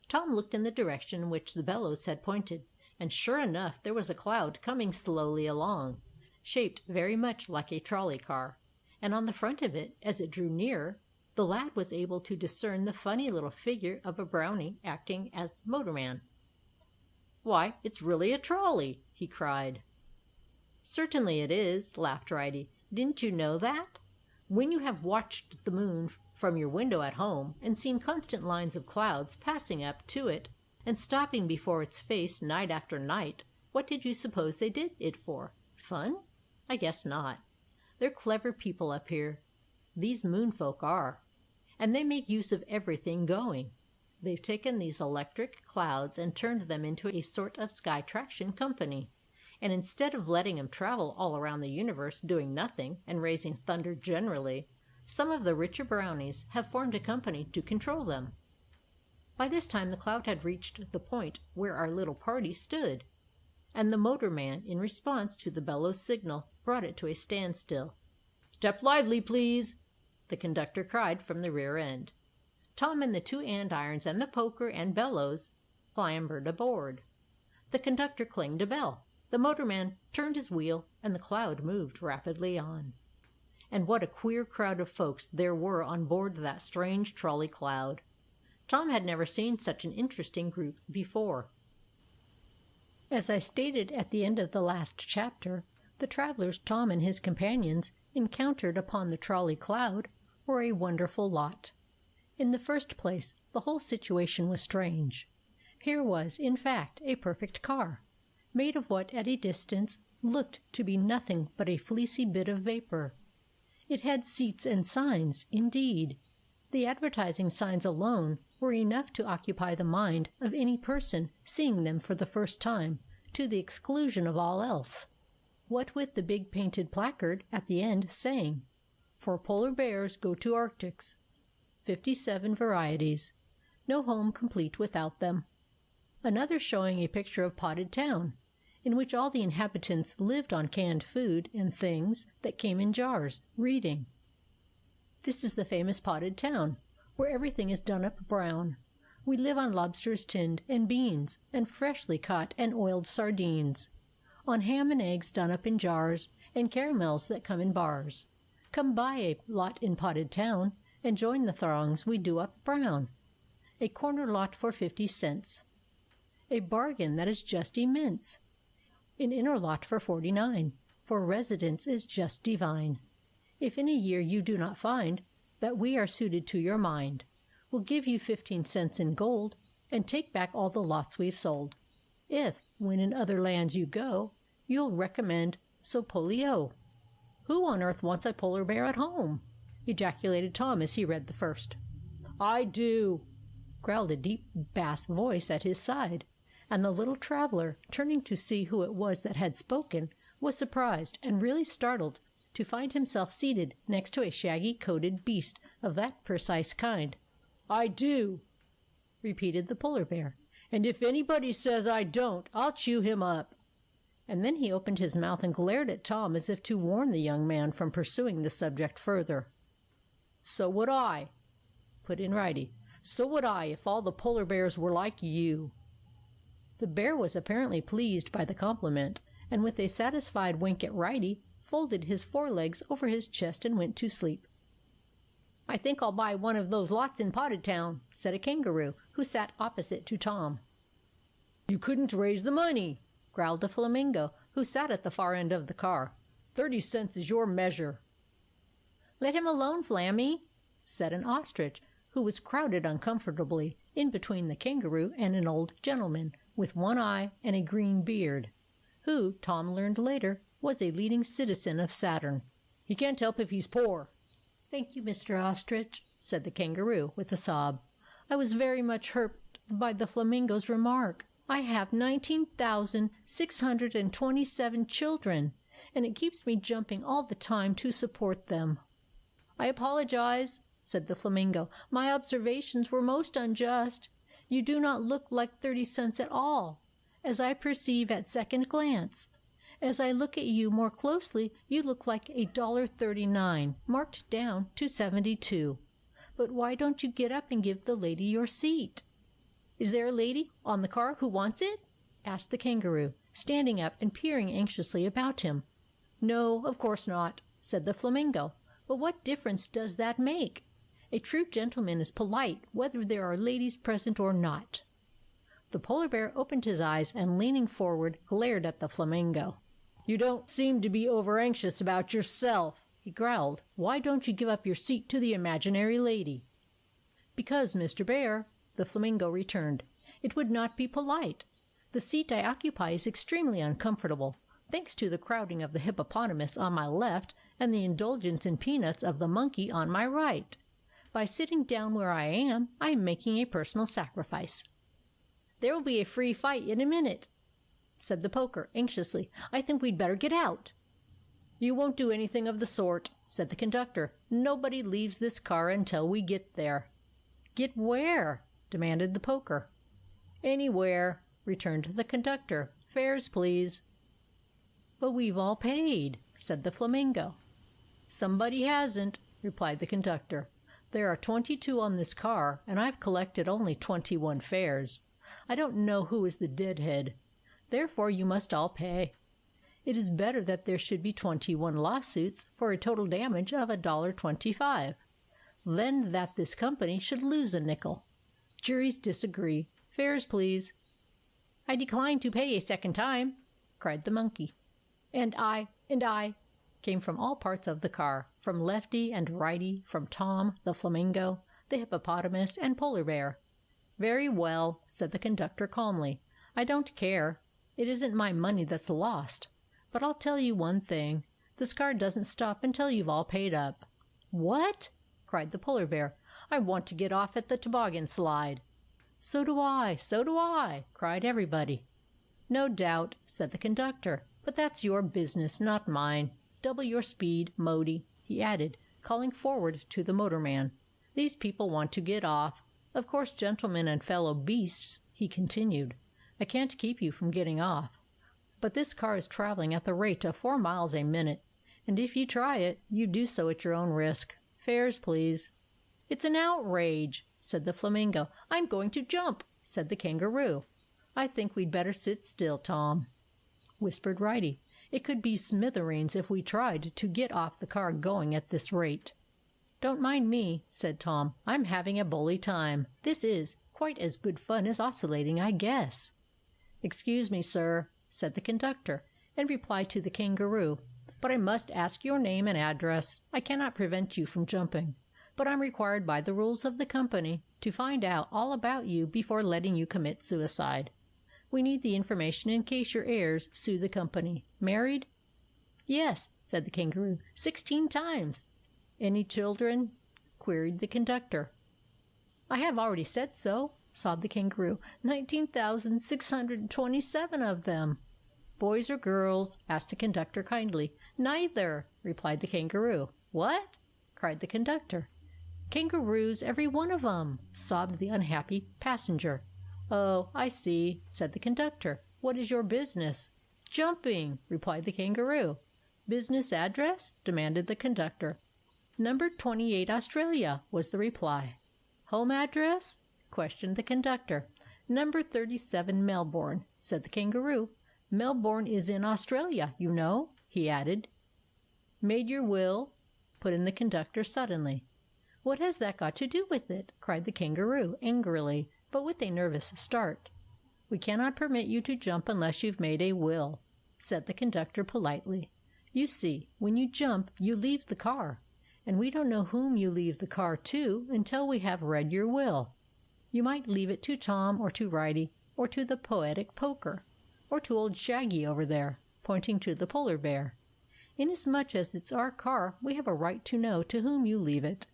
Tom looked in the direction in which the Bellows had pointed, and sure enough there was a cloud coming slowly along, shaped very much like a trolley car, and on the front of it, as it drew nearer, the lad was able to discern the funny little figure of a brownie acting as motorman. "Why, it's really a trolley!" he cried. "Certainly it is," laughed Ridey. "Didn't you know that? When you have watched the moon from your window at home, and seen constant lines of clouds passing up to it and stopping before its face night after night, what did you suppose they did it for? Fun? I guess not. They're clever people up here, these moon folk are, and they make use of everything going. They've taken these electric clouds and turned them into a sort of sky traction company, and instead of letting 'em travel all around the universe doing nothing and raising thunder generally, some of the richer brownies have formed a company to control them." By this time the cloud had reached the point where our little party stood, and the motorman, in response to the Bellows' signal, brought it to a standstill. "Step lively, please!" the conductor cried from the rear end. Tom and the two andirons and the Poker and Bellows clambered aboard. The conductor clanged a bell. The motorman turned his wheel, and the cloud moved rapidly on. And what a queer crowd of folks there were on board that strange trolley cloud! Tom had never seen such an interesting group before. As I stated at the end of the last chapter, the travelers Tom and his companions encountered upon the trolley cloud were a wonderful lot. In the first place, the whole situation was strange. Here was, in fact, a perfect car, made of what at a distance looked to be nothing but a fleecy bit of vapor. It had seats and signs, indeed. The advertising signs alone were enough to occupy the mind of any person seeing them for the first time, to the exclusion of all else. What with the big painted placard at the end saying, "For polar bears go to Arctics. 57 varieties. No home complete without them." Another showing a picture of Potted Town, in which all the inhabitants lived on canned food and things that came in jars, reading, "This is the famous Potted Town, where everything is done up brown. We live on lobsters tinned, and beans, and freshly caught and oiled sardines, on ham and eggs done up in jars, and caramels that come in bars. Come buy a lot in Potted Town, and join the throngs we do up brown. A corner lot for 50 cents. A bargain that is just immense. An inner lot for 49, for residence is just divine. If in a year you do not find that we are suited to your mind, we'll give you 15 cents in gold, and take back all the lots we've sold. If, when in other lands you go, you'll recommend Sopolio." "Who on earth wants a polar bear at home?" ejaculated Tom as he read the first. "I do," growled a deep bass voice at his side, and the little traveller, turning to see who it was that had spoken, was surprised and really startled to find himself seated next to a shaggy coated beast of that precise kind. "I do," repeated the polar bear, "and if anybody says I don't, I'll chew him up." And then he opened his mouth and glared at Tom as if to warn the young man from pursuing the subject further. "So would I," put in Righty. "So would I if all the polar bears were like you." The bear was apparently pleased by the compliment, and with a satisfied wink at Righty, folded his forelegs over his chest and went to sleep. "I think I'll buy one of those lots in Potted Town," said a kangaroo, who sat opposite to Tom. "You couldn't raise the money," growled a flamingo, who sat at the far end of the car. 30 cents is your measure." "Let him alone, Flammy," said an ostrich, who was crowded uncomfortably in between the kangaroo and an old gentleman with one eye and a green beard, who, Tom learned later, was a leading citizen of Saturn. "He can't help if he's poor." "Thank you, Mr. Ostrich," said the kangaroo with a sob. "I was very much hurt by the flamingo's remark. I have 19,627 children, and it keeps me jumping all the time to support them." "I apologize," said the flamingo. "My observations were most unjust. You do not look like 30 cents at all, as I perceive at second glance. As I look at you more closely, you look like $1.39, marked down to 72. But why don't you get up and give the lady your seat?" "Is there a lady on the car who wants it?" asked the kangaroo, standing up and peering anxiously about him. "No, of course not," said the flamingo. "But what difference does that make? A true gentleman is polite whether there are ladies present or not." The polar bear opened his eyes and, leaning forward, glared at the flamingo. "You don't seem to be over-anxious about yourself," he growled. "Why don't you give up your seat to the imaginary lady?" "Because, Mr. Bear," the flamingo returned, "it would not be polite. The seat I occupy is extremely uncomfortable, thanks to the crowding of the hippopotamus on my left and the indulgence in peanuts of the monkey on my right. By sitting down where I am making a personal sacrifice." "There will be a free fight in a minute," said the poker anxiously. "I think we'd better get out." "You won't do anything of the sort," said the conductor. "Nobody leaves this car until we get there." "Get where?" demanded the poker. "Anywhere," returned the conductor. "Fares, please." "But we've all paid," said the flamingo. "Somebody hasn't," replied the conductor. "There are 22 on this car, and I've collected only 21 fares. I don't know who is the deadhead. Therefore you must all pay. It is better that there should be 21 lawsuits for a total damage of $1.25, than that this company should lose a nickel. Juries disagree. Fares, please." "I decline to pay a second time," cried the monkey. "And I," came from all parts of the car, from Lefty and Righty, from Tom, the flamingo, the hippopotamus, and polar bear. "Very well," said the conductor calmly. "I don't care. It isn't my money that's lost. But I'll tell you one thing. This car doesn't stop until you've all paid up." "What?" cried the polar bear. "I want to get off at the toboggan slide." "So do I, so do I," cried everybody. "No doubt," said the conductor. "But that's your business, not mine. Double your speed, Modi," he added, calling forward to the motorman. "These people want to get off. Of course, gentlemen and fellow beasts," he continued, "I can't keep you from getting off. But this car is traveling at the rate of 4 miles a minute, and if you try it, you do so at your own risk. Fares, please." "It's an outrage," said the flamingo. "I'm going to jump," said the kangaroo. "I think we'd better sit still, Tom," whispered Righty. "It could be smithereens if we tried to get off the car going at this rate." "Don't mind me," said Tom. "I'm having a bully time. This is quite as good fun as oscillating, I guess." "Excuse me, sir," said the conductor, in reply to the kangaroo, "but I must ask your name and address. I cannot prevent you from jumping, but I'm required by the rules of the company to find out all about you before letting you commit suicide. We need the information in case your heirs sue the company. Married?" "Yes," said the kangaroo, 16 times. "Any children?" queried the conductor. "I have already said so," sobbed the kangaroo. 19,627 of them." "Boys or girls?" asked the conductor kindly. "Neither," replied the kangaroo. "What?" cried the conductor. "Kangaroos, every one of 'em," sobbed the unhappy passenger. "Oh, I see," said the conductor. "What is your business?" "Jumping," replied the kangaroo. "Business address?" demanded the conductor. "Number 28 Australia," was the reply. "Home address?" questioned the conductor. "Number 37 Melbourne," said the kangaroo. "Melbourne is in Australia, you know," he added. "Made your will?" put in the conductor suddenly. "What has that got to do with it?" cried the kangaroo, angrily, but with a nervous start. "We cannot permit you to jump unless you've made a will," said the conductor politely. "You see, when you jump you leave the car, and we don't know whom you leave the car to until we have read your will. You might leave it to Tom or to Righty or to the poetic Poker, or to old Shaggy over there," pointing to the polar bear. "Inasmuch as it's our car, we have a right to know to whom you leave it."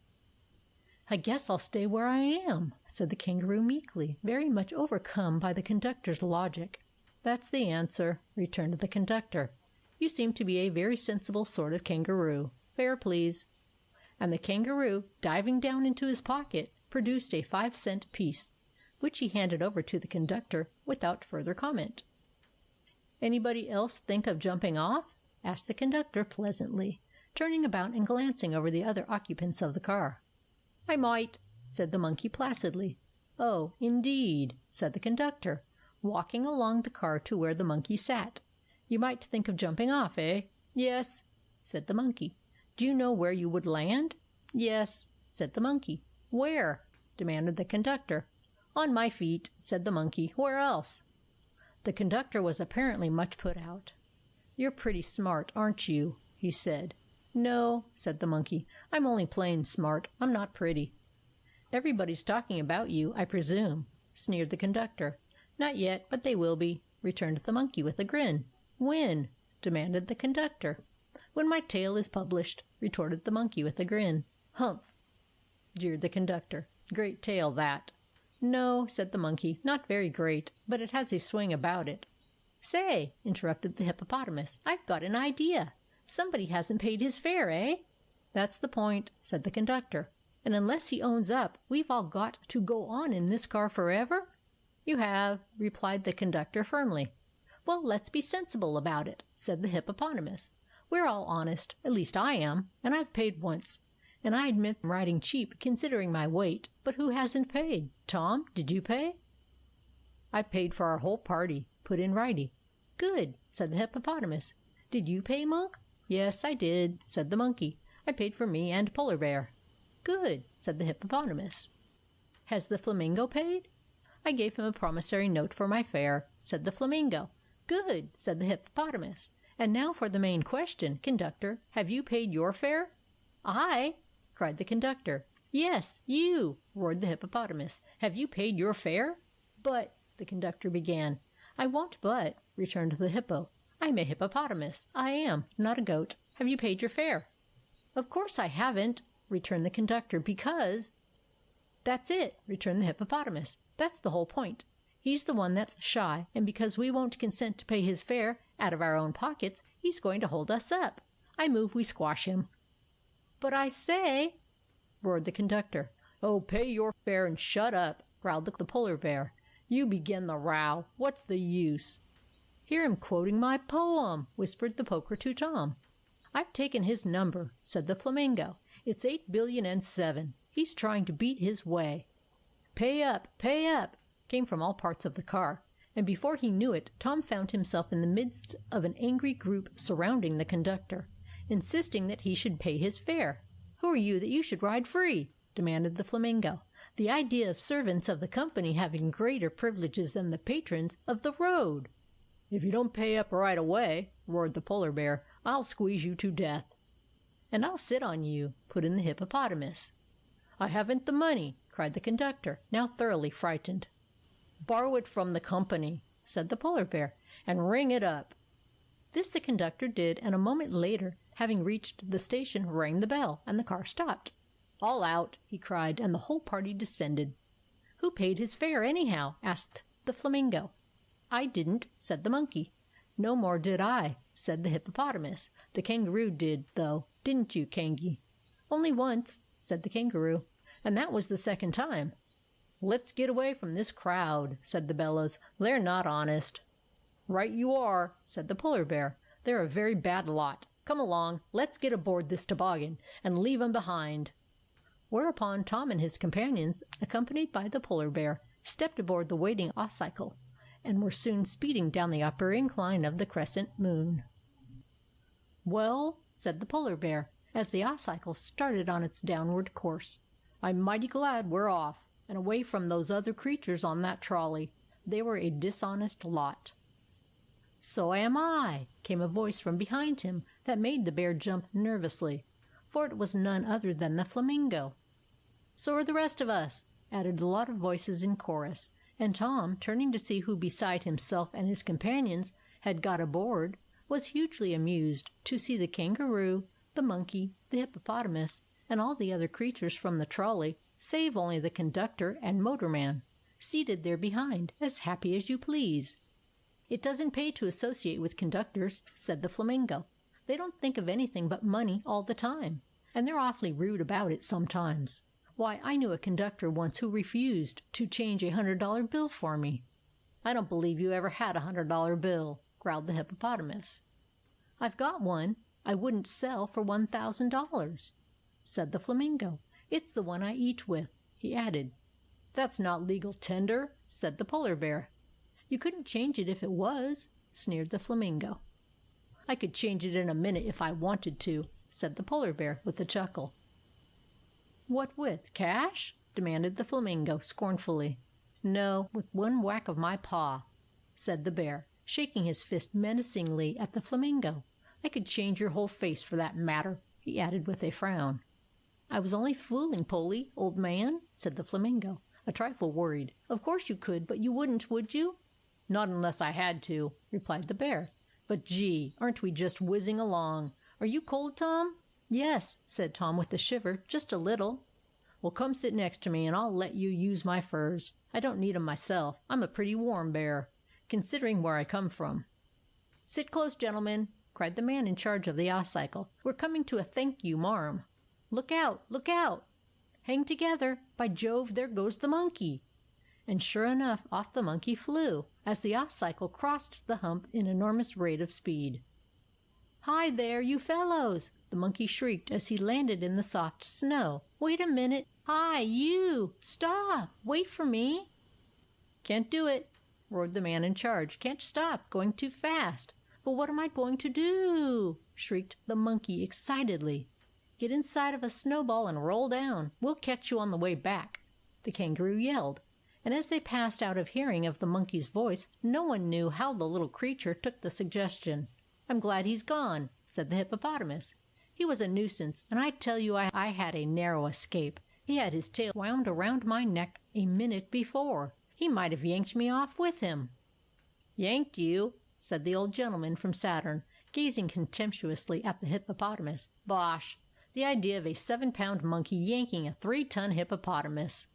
"I guess I'll stay where I am," said the kangaroo meekly, very much overcome by the conductor's logic. "That's the answer," returned the conductor. "You seem to be a very sensible sort of kangaroo. Fare, please." And the kangaroo, diving down into his pocket, produced a 5-cent piece, which he handed over to the conductor without further comment. "Anybody else think of jumping off?" asked the conductor pleasantly, turning about and glancing over the other occupants of the car. "I might," said the monkey placidly. "Oh, indeed," said the conductor, walking along the car to where the monkey sat. "You might think of jumping off, eh?" "Yes," said the monkey. "Do you know where you would land?" "Yes," said the monkey. "Where?" demanded the conductor. "On my feet," said the monkey. "Where else?" The conductor was apparently much put out. "You're pretty smart, aren't you?" he said. "No," said the monkey. "I'm only plain smart. I'm not pretty." "Everybody's talking about you, I presume," sneered the conductor. "Not yet, but they will be," returned the monkey with a grin. "When?" demanded the conductor. "When my tale is published," retorted the monkey with a grin. "Humph!" jeered the conductor. "Great tale, that." "No," said the monkey, "not very great, but it has a swing about it." "Say," interrupted the hippopotamus, "I've got an idea. Somebody hasn't paid his fare, eh?" "That's the point," said the conductor. "And unless he owns up, we've all got to go on in this car forever?" "You have," replied the conductor firmly. "Well, let's be sensible about it," said the hippopotamus. "We're all honest, at least I am, and I've paid once. And I admit I'm riding cheap, considering my weight. But who hasn't paid? Tom, did you pay?" "I paid for our whole party," put in Righty. "Good," said the hippopotamus. "Did you pay, Monk?" "Yes, I did," said the monkey. "I paid for me and Polar Bear." "Good," said the hippopotamus. "Has the flamingo paid?" "I gave him a promissory note for my fare," said the flamingo. "Good," said the hippopotamus. "And now for the main question, conductor. Have you paid your fare?" "I?" cried the conductor. "Yes, you," roared the hippopotamus. "Have you paid your fare?" "But," the conductor began. "I won't but," returned the hippo. "I'm a hippopotamus. I am, not a goat. Have you paid your fare?" "Of course I haven't," returned the conductor, "because—" "That's it," returned the hippopotamus. "That's the whole point. He's the one that's shy, and because we won't consent to pay his fare out of our own pockets, he's going to hold us up. I move we squash him." "But I say—" roared the conductor. "Oh, pay your fare and shut up," growled the polar bear. "You begin the row. What's the use?" "Hear him quoting my poem," whispered the poker to Tom. "I've taken his number," said the flamingo. "It's 8,000,000,007. He's trying to beat his way." "Pay up! Pay up!" came from all parts of the car, and before he knew it, Tom found himself in the midst of an angry group surrounding the conductor, insisting that he should pay his fare. "Who are you that you should ride free?" demanded the flamingo. "The idea of servants of the company having greater privileges than the patrons of the road!" "If you don't pay up right away," roared the polar bear, "I'll squeeze you to death." "And I'll sit on you," put in the hippopotamus. "I haven't the money," cried the conductor, now thoroughly frightened. "Borrow it from the company," said the polar bear, "and ring it up." This the conductor did, and a moment later, having reached the station, rang the bell, and the car stopped. "All out!" he cried, and the whole party descended. "Who paid his fare, anyhow?" asked the flamingo. "I didn't," said the monkey. "No more did I," said the hippopotamus. "The kangaroo did, though. Didn't you, Kangi?" "Only once," said the kangaroo, "and that was the second time." "Let's get away from this crowd," said the bellows. "They're not honest." "Right you are," said the polar bear. "They're a very bad lot. Come along, let's get aboard this toboggan and leave 'em behind." Whereupon Tom and his companions, accompanied by the polar bear, stepped aboard the waiting ossicle, and were soon speeding down the upper incline of the crescent moon. "Well," said the polar bear, as the ossicle started on its downward course, "I'm mighty glad we're off, and away from those other creatures on that trolley. They were a dishonest lot." "So am I," came a voice from behind him that made the bear jump nervously, for it was none other than the flamingo. "So are the rest of us," added a lot of voices in chorus, and Tom, turning to see who beside himself and his companions had got aboard, was hugely amused to see the kangaroo, the monkey, the hippopotamus, and all the other creatures from the trolley, save only the conductor and motorman, seated there behind, as happy as you please. "It doesn't pay to associate with conductors," said the flamingo. "They don't think of anything but money all the time, and they're awfully rude about it sometimes. Why, I knew a conductor once who refused to change $100 bill for me." "I don't believe you ever had $100 bill," growled the hippopotamus. "I've got one I wouldn't sell for $1,000, said the flamingo. "It's the one I eat with," he added. "That's not legal tender," said the polar bear. "You couldn't change it if it was," sneered the flamingo. "I could change it in a minute if I wanted to," said the polar bear with a chuckle. "What with, cash?" demanded the flamingo scornfully. "No, with one whack of my paw," said the bear, shaking his fist menacingly at the flamingo. "I could change your whole face for that matter," he added with a frown. "I was only fooling, Polly, old man," said the flamingo, a trifle worried. "Of course you could, but you wouldn't, would you?" "Not unless I had to," replied the bear. "But gee, aren't we just whizzing along? Are you cold, Tom?" "Yes," said Tom with a shiver, "just a little." "Well, come sit next to me, and I'll let you use my furs. I don't need 'em myself. I'm a pretty warm bear, considering where I come from." "Sit close, gentlemen," cried the man in charge of the ossicle. "We're coming to a thank you, marm. Look out! Look out! Hang together! By Jove, there goes the monkey!" And sure enough, off the monkey flew, as the ossicle crossed the hump in enormous rate of speed. "Hi there, you fellows!" the monkey shrieked as he landed in the soft snow. "Wait a minute! Hi, you! Stop! Wait for me!" "Can't do it!" roared the man in charge. "Can't stop! Going too fast!" "But what am I going to do?" shrieked the monkey excitedly. "Get inside of a snowball and roll down. We'll catch you on the way back," the kangaroo yelled. And as they passed out of hearing of the monkey's voice, no one knew how the little creature took the suggestion. "I'm glad he's gone," said the hippopotamus. "He was a nuisance, and I tell you I had a narrow escape. He had his tail wound around my neck a minute before. He might have yanked me off with him." "Yanked you?" said the old gentleman from Saturn, gazing contemptuously at the hippopotamus. "Bosh! The idea of a 7-pound monkey yanking a 3-ton hippopotamus!"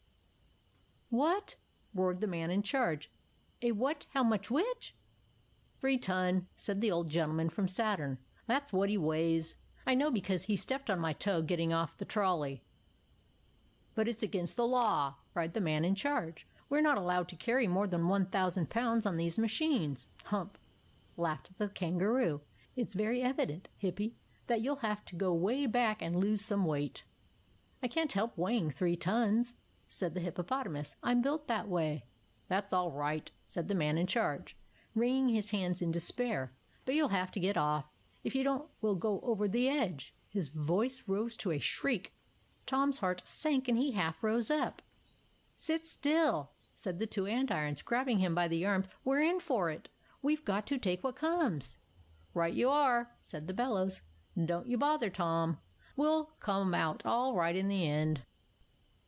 "What?" roared the man in charge. "A what? How much which?" 3 ton, said the old gentleman from Saturn. "That's what he weighs. I know because he stepped on my toe getting off the trolley." "But it's against the law!" cried the man in charge. "We're not allowed to carry more than 1,000 pounds on these machines." "Hump!" laughed the kangaroo. "It's very evident, Hippy, that you'll have to go way back and lose some weight." "I can't help weighing 3 tons, said the hippopotamus. "I'm built that way." "That's all right," said the man in charge, wringing his hands in despair. "But you'll have to get off. If you don't, we'll go over the edge." His voice rose to a shriek. Tom's heart sank and he half rose up. "Sit still," said the 2 andirons, grabbing him by the arms. "We're in for it. We've got to take what comes." "Right you are," said the bellows. "Don't you bother, Tom. We'll come out all right in the end."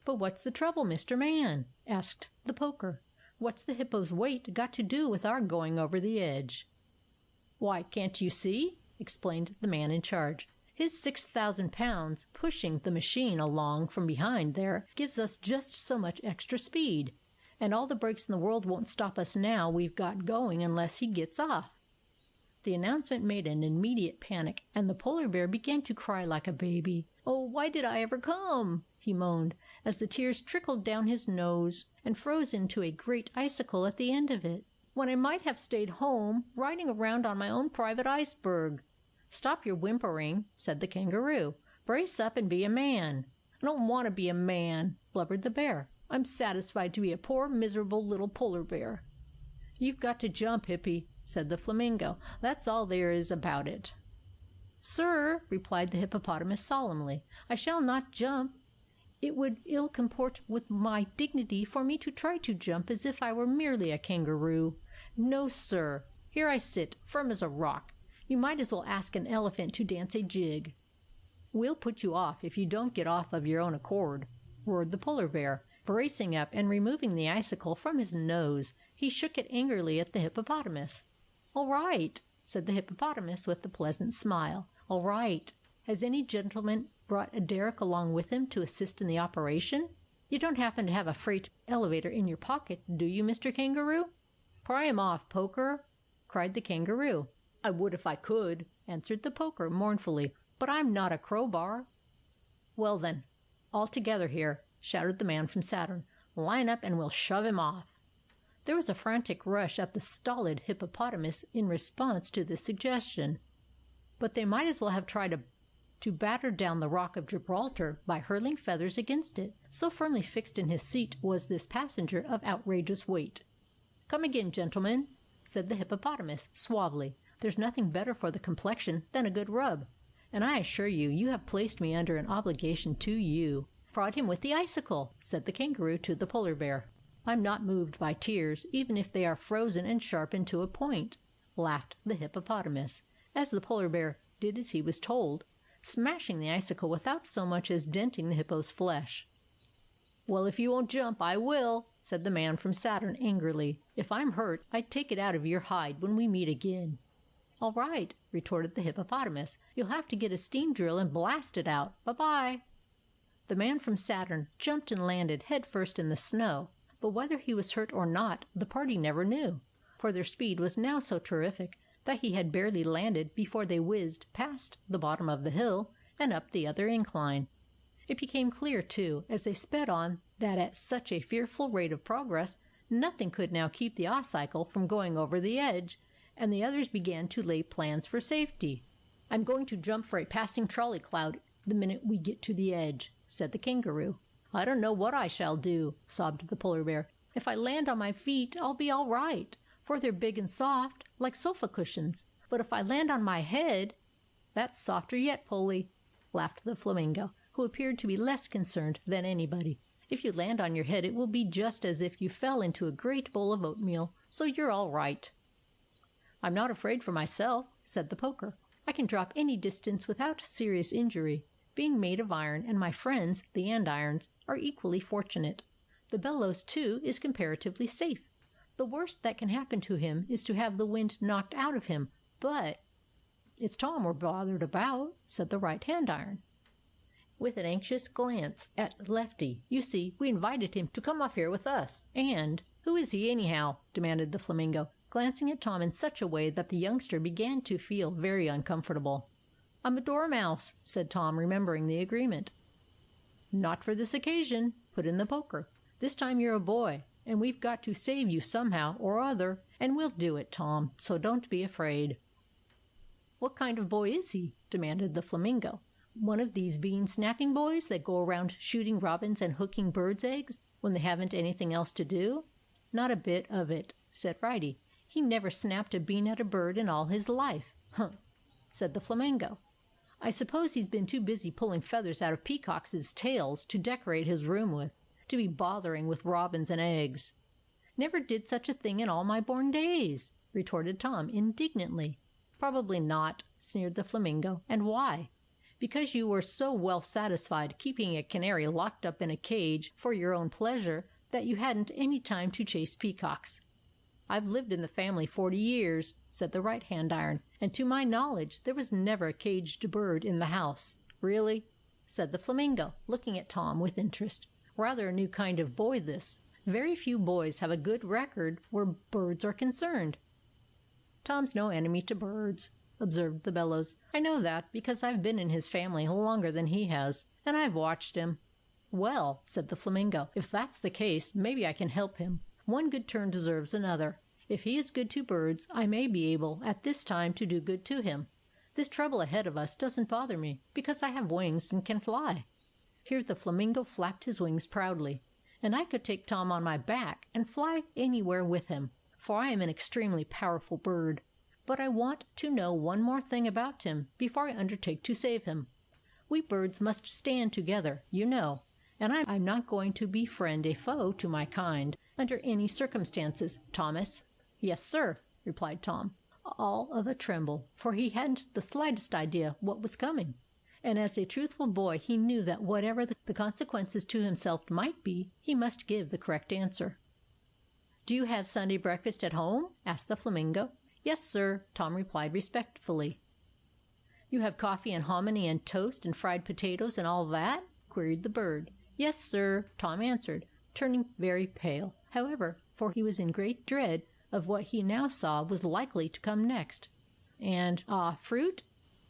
"But what's the trouble, Mr. Man?" asked the poker. "What's the hippo's weight got to do with our going over the edge?" "Why, can't you see?" explained the man in charge. "His 6,000 pounds pushing the machine along from behind there gives us just so much extra speed, and all the brakes in the world won't stop us now we've got going unless he gets off." The announcement made an immediate panic, and the polar bear began to cry like a baby. "Oh, why did I ever come?" he moaned, as the tears trickled down his nose and froze into a great icicle at the end of it. "When I might have stayed home, riding around on my own private iceberg." "Stop your whimpering," said the kangaroo. "Brace up and be a man." "I don't want to be a man," blubbered the bear. "I'm satisfied to be a poor, miserable little polar bear." "You've got to jump, Hippy," said the flamingo. "That's all there is about it." "Sir," replied the hippopotamus solemnly, "I shall not jump. It would ill comport with my dignity for me to try to jump as if I were merely a kangaroo. No, sir. Here I sit, firm as a rock. You might as well ask an elephant to dance a jig." "We'll put you off if you don't get off of your own accord," roared the polar bear. Bracing up and removing the icicle from his nose, he shook it angrily at the hippopotamus. "All right," said the hippopotamus with a pleasant smile. "All right. Has any gentleman brought a derrick along with him to assist in the operation? You don't happen to have a freight elevator in your pocket, do you, Mr. Kangaroo?" "Pry him off, Poker!" cried the kangaroo. "I would if I could," answered the poker mournfully, "but I'm not a crowbar." "Well then, all together here," shouted the man from Saturn. "Line up and we'll shove him off." There was a frantic rush at the stolid hippopotamus in response to this suggestion. But they might as well have tried to batter down the rock of Gibraltar by hurling feathers against it, so firmly fixed in his seat was this passenger of outrageous weight. "Come again, gentlemen," said the hippopotamus suavely. "There's nothing better for the complexion than a good rub, and I assure you, you have placed me under an obligation to you." "Prod him with the icicle," said the kangaroo to the polar bear. "I'm not moved by tears, even if they are frozen and sharpened to a point," laughed the hippopotamus, as the polar bear did as he was told, smashing the icicle without so much as denting the hippo's flesh. "Well, if you won't jump, I will," said the man from Saturn angrily. "If I'm hurt, I take it out of your hide when we meet again." "All right," retorted the hippopotamus. "You'll have to get a steam drill and blast it out. Bye-bye." The man from Saturn jumped and landed head first in the snow, but whether he was hurt or not the party never knew, for their speed was now so terrific that he had barely landed before they whizzed past the bottom of the hill and up the other incline. It became clear, too, as they sped on, that at such a fearful rate of progress nothing could now keep the ossicle from going over the edge, and the others began to lay plans for safety. "I'm going to jump for a passing trolley cloud the minute we get to the edge," said the kangaroo. "I don't know what I shall do," sobbed the polar bear. "If I land on my feet, I'll be all right, for they're big and soft, like sofa cushions. But if I land on my head—" "That's softer yet, Polly," laughed the flamingo, who appeared to be less concerned than anybody. "If you land on your head, it will be just as if you fell into a great bowl of oatmeal, so you're all right." "I'm not afraid for myself," said the poker. "I can drop any distance without serious injury, being made of iron, and my friends, the andirons, are equally fortunate. The bellows, too, is comparatively safe. The worst that can happen to him is to have the wind knocked out of him, but—" "It's Tom we're bothered about," said the right-hand iron, with an anxious glance at Lefty. "You see, we invited him to come off here with us, and—" "Who is he, anyhow?" demanded the flamingo, glancing at Tom in such a way that the youngster began to feel very uncomfortable. "I'm a dormouse," said Tom, remembering the agreement. "Not for this occasion," put in the poker. "This time you're a boy, and we've got to save you somehow or other, and we'll do it, Tom, so don't be afraid." "What kind of boy is he?" demanded the flamingo. "One of these bean-snapping boys that go around shooting robins and hooking birds' eggs when they haven't anything else to do?" "Not a bit of it," said Righty. "He never snapped a bean at a bird in all his life." "Humph!" said the flamingo. "I suppose he's been too busy pulling feathers out of peacocks' tails to decorate his room with, to be bothering with robins and eggs." "Never did such a thing in all my born days," retorted Tom indignantly. "Probably not," sneered the flamingo. "And why? Because you were so well satisfied keeping a canary locked up in a cage for your own pleasure that you hadn't any time to chase peacocks." "I've lived in the family 40 years," said the right-hand iron, "and to my knowledge there was never a caged bird in the house." "Really?" said the flamingo, looking at Tom with interest. "Rather a new kind of boy, this. Very few boys have a good record where birds are concerned." "Tom's no enemy to birds," observed the bellows. "I know that, because I've been in his family longer than he has, and I've watched him." "Well," said the flamingo, "if that's the case, maybe I can help him. One good turn deserves another. If he is good to birds, I may be able at this time to do good to him. This trouble ahead of us doesn't bother me, because I have wings and can fly." Here the flamingo flapped his wings proudly. "And I could take Tom on my back and fly anywhere with him, for I am an extremely powerful bird. But I want to know one more thing about him before I undertake to save him. We birds must stand together, you know, and I'm not going to befriend a foe to my kind under any circumstances, Thomas." "Yes, sir," replied Tom, all of a tremble, for he hadn't the slightest idea what was coming. And as a truthful boy he knew that whatever the consequences to himself might be, he must give the correct answer. "Do you have Sunday breakfast at home?" asked the flamingo. "Yes, sir," Tom replied respectfully. "You have coffee and hominy and toast and fried potatoes and all that?" queried the bird. "Yes, sir," Tom answered, turning very pale, however, for he was in great dread of what he now saw was likely to come next. "And, fruit?"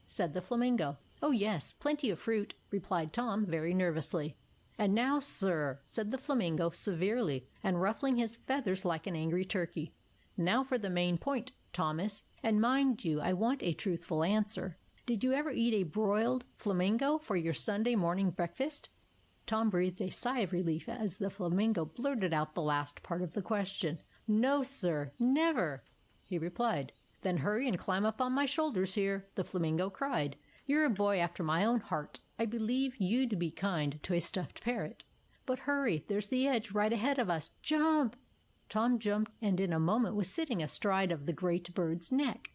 said the flamingo. "Oh, yes, plenty of fruit," replied Tom very nervously. "And now, sir," said the flamingo severely, and ruffling his feathers like an angry turkey, "now for the main point, Thomas, and mind you, I want a truthful answer. Did you ever eat a broiled flamingo for your Sunday morning breakfast?" Tom breathed a sigh of relief as the flamingo blurted out the last part of the question. "No, sir, never," he replied. "Then hurry and climb up on my shoulders here," the flamingo cried. "You're a boy after my own heart. I believe you'd be kind to a stuffed parrot. But hurry, there's the edge right ahead of us. Jump!" Tom jumped, and in a moment was sitting astride of the great bird's neck.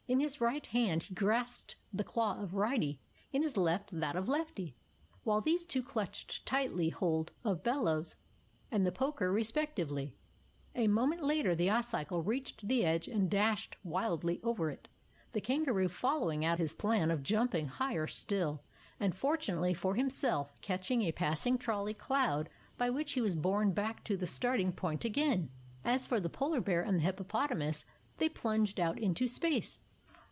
In his right hand he grasped the claw of Righty, in his left that of Lefty, while these two clutched tightly hold of Bellows and the poker respectively. A moment later the icicle reached the edge and dashed wildly over it, the kangaroo following out his plan of jumping higher still, and fortunately for himself catching a passing trolley cloud by which he was borne back to the starting point again. As for the polar bear and the hippopotamus, they plunged out into space,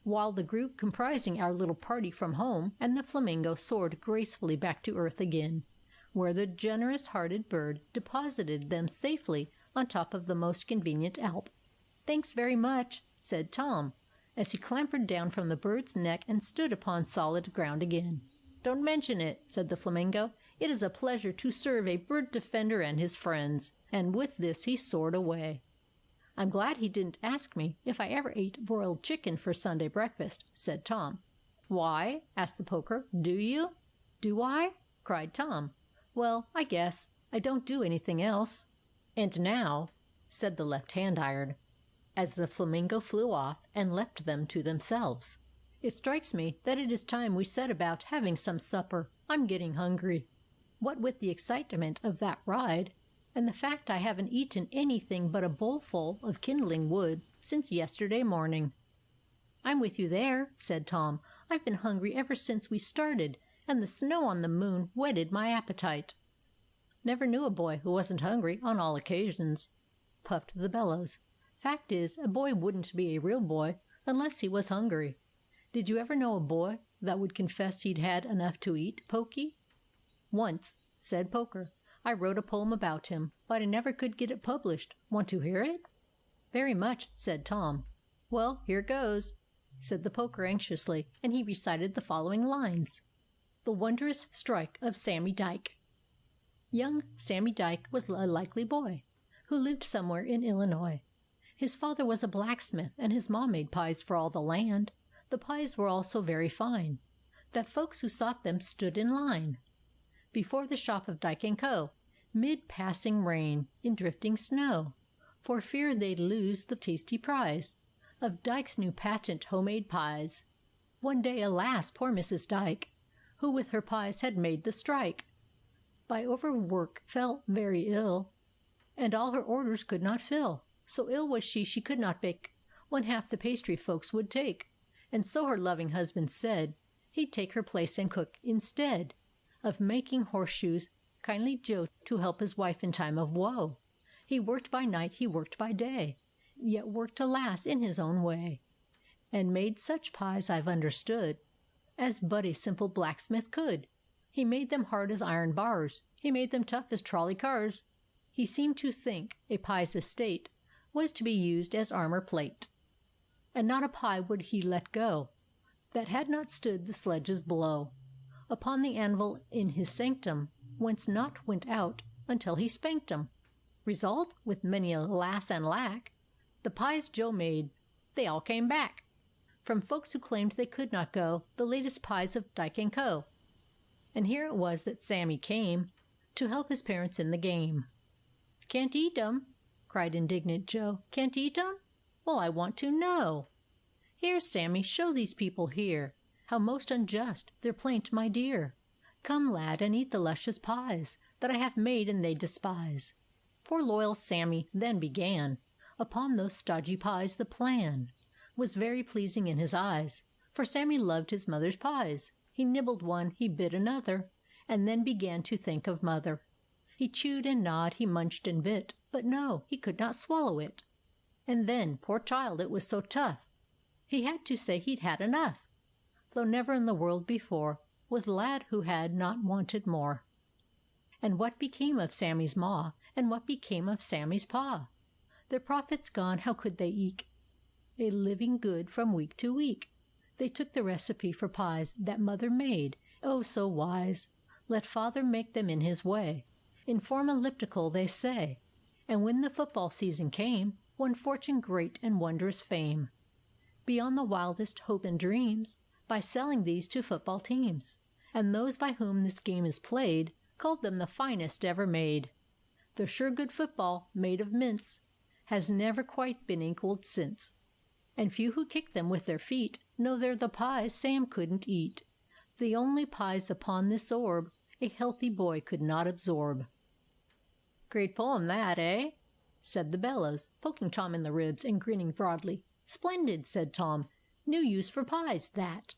while the group comprising our little party from home and the flamingo soared gracefully back to earth again, where the generous-hearted bird deposited them safely on top of the most convenient Alp. "Thanks very much," said Tom, as he clambered down from the bird's neck and stood upon solid ground again. "Don't mention it," said the flamingo. "It is a pleasure to serve a bird defender and his friends." And with this he soared away. "I'm glad he didn't ask me if I ever ate broiled chicken for Sunday breakfast," said Tom. "Why?" asked the poker. "Do you?" "Do I?" cried Tom. "Well, I guess. I don't do anything else." "And now," said the left-hand iron, as the flamingo flew off and left them to themselves, "it strikes me that it is time we set about having some supper. I'm getting hungry. What with the excitement of that ride, and the fact I haven't eaten anything but a bowlful of kindling wood since yesterday morning." "I'm with you there," said Tom. "I've been hungry ever since we started, and the snow on the moon whetted my appetite." "Never knew a boy who wasn't hungry on all occasions," puffed the Bellows. "Fact is, a boy wouldn't be a real boy unless he was hungry. Did you ever know a boy that would confess he'd had enough to eat, Pokey?" "Once," said Poker. "I wrote a poem about him, but I never could get it published. Want to hear it?" "Very much," said Tom. "Well, here goes," said the poker anxiously, and he recited the following lines. THE WONDROUS STRIKE OF SAMMY DYKE. Young Sammy Dyke was a likely boy, who lived somewhere in Illinois. His father was a blacksmith, and his ma made pies for all the land. The pies were all so very fine, that folks who sought them stood in line before the shop of Dyke & Co., mid passing rain, in drifting snow, for fear they'd lose the tasty prize of Dyke's new patent homemade pies. One day, alas, poor Mrs. Dyke, who with her pies had made the strike, by overwork fell very ill, and all her orders could not fill. So ill was she could not bake one half the pastry folks would take, and so her loving husband said he'd take her place and cook instead of making horseshoes. Kindly Joe, to help his wife in time of woe, he worked by night, he worked by day, yet worked, alas, in his own way, and made such pies, I've understood, as but a simple blacksmith could. He made them hard as iron bars, he made them tough as trolley cars. He seemed to think a pie's estate was to be used as armor plate, and not a pie would he let go that had not stood the sledge's blow upon the anvil in his sanctum, whence not went out until he spanked 'em. Result, with many a lass and lack, the pies Joe made, they all came back from folks who claimed they could not go, the latest pies of Dyke & Co. And here it was that Sammy came to help his parents in the game. "Can't eat 'em?" cried indignant Joe. "Can't eat 'em? Well, I want to know. Here, Sammy, show these people here how most unjust their plaint, my dear. Come, lad, and eat the luscious pies that I have made and they despise." Poor loyal Sammy then began upon those stodgy pies. The plan was very pleasing in his eyes, for Sammy loved his mother's pies. He nibbled one, he bit another, and then began to think of mother. He chewed and gnawed, he munched and bit, but no, he could not swallow it. And then, poor child, it was so tough, he had to say he'd had enough, though never in the world before was lad who had not wanted more. And what became of Sammy's ma, and what became of Sammy's pa? Their profits gone, how could they eke a living good from week to week? They took the recipe for pies that mother made, oh, so wise. Let father make them in his way, in form elliptical, they say. And when the football season came, won fortune great and wondrous fame, beyond the wildest hope and dreams, by selling these to football teams. And those by whom this game is played called them the finest ever made. The sure good football, made of mince, has never quite been equaled since. And few who kick them with their feet know they're the pies Sam couldn't eat, the only pies upon this orb a healthy boy could not absorb. "Great poem that, eh?" said the Bellows, poking Tom in the ribs and grinning broadly. "Splendid," said Tom. "New use for pies, that."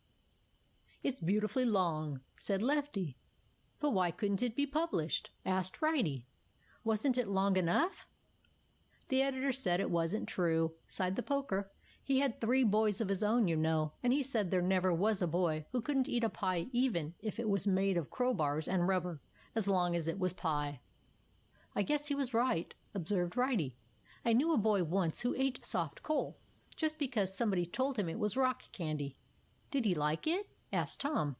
"It's beautifully long," said Lefty. "But why couldn't it be published?" asked Righty. "Wasn't it long enough?" "The editor said it wasn't true," sighed the Poker. "He had 3 boys of his own, you know, and he said there never was a boy who couldn't eat a pie even if it was made of crowbars and rubber, as long as it was pie." "I guess he was right," observed Righty. "I knew a boy once who ate soft coal, just because somebody told him it was rock candy." "Did he like it?" asked Tom.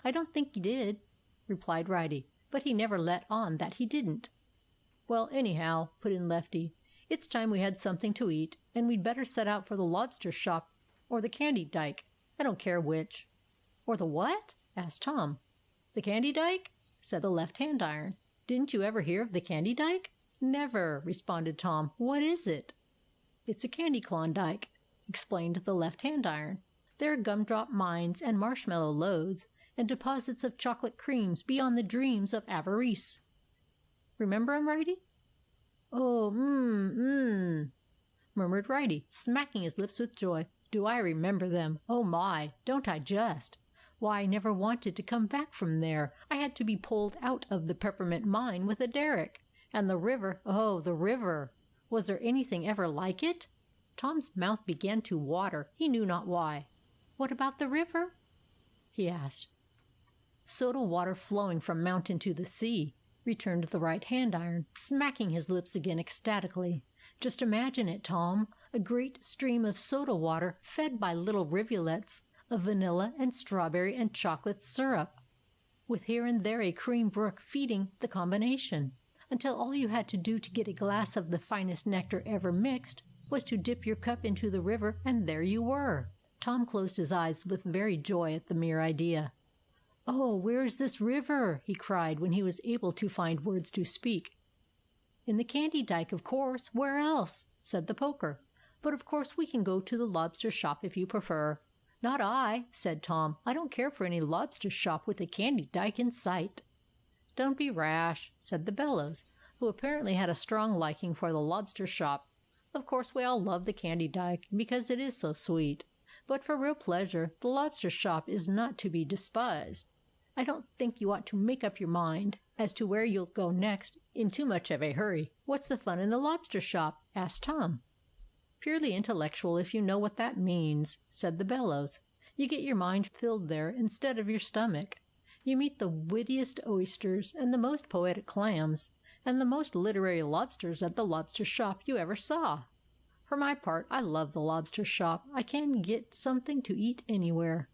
"I don't think he did," replied Righty, "but he never let on that he didn't." "Well, anyhow," put in Lefty, "it's time we had something to eat, and we'd better set out for the lobster shop or the candy dike. I don't care which." "Or the what?" asked Tom. "The candy dike?" said the left-hand iron. "Didn't you ever hear of the candy dike?" "Never," responded Tom. "What is it?" "It's a candy Klondike," explained the left-hand iron. "There are gumdrop mines and marshmallow loads and deposits of chocolate creams beyond the dreams of avarice. Remember 'em, Righty?" "Oh, murmured Righty, smacking his lips with joy. "Do I remember them? Oh, my! Don't I just! Why, I never wanted to come back from there. I had to be pulled out of the peppermint mine with a derrick. And the river, oh, the river! Was there anything ever like it?" Tom's mouth began to water, he knew not why. "What about the river?" he asked. "Soda water flowing from mountain to the sea," returned the right-hand iron, smacking his lips again ecstatically. "Just imagine it, Tom, a great stream of soda water fed by little rivulets of vanilla and strawberry and chocolate syrup, with here and there a cream brook feeding the combination, until all you had to do to get a glass of the finest nectar ever mixed was to dip your cup into the river, and there you were." Tom closed his eyes with very joy at the mere idea. "Oh, where is this river?" he cried, when he was able to find words to speak. "In the candy dike, of course. Where else?" said the Poker. "But of course we can go to the lobster shop if you prefer." "Not I," said Tom. "I don't care for any lobster shop with a candy dike in sight." "Don't be rash," said the Bellows, who apparently had a strong liking for the lobster shop. "Of course we all love the candy dike, because it is so sweet. But for real pleasure, the lobster shop is not to be despised. I don't think you ought to make up your mind as to where you'll go next in too much of a hurry." "What's the fun in the lobster shop?" asked Tom. "Purely intellectual, if you know what that means," said the Bellows. "You get your mind filled there instead of your stomach. You meet the wittiest oysters and the most poetic clams and the most literary lobsters at the lobster shop you ever saw. For my part, I love the lobster shop. I can get something to eat anywhere."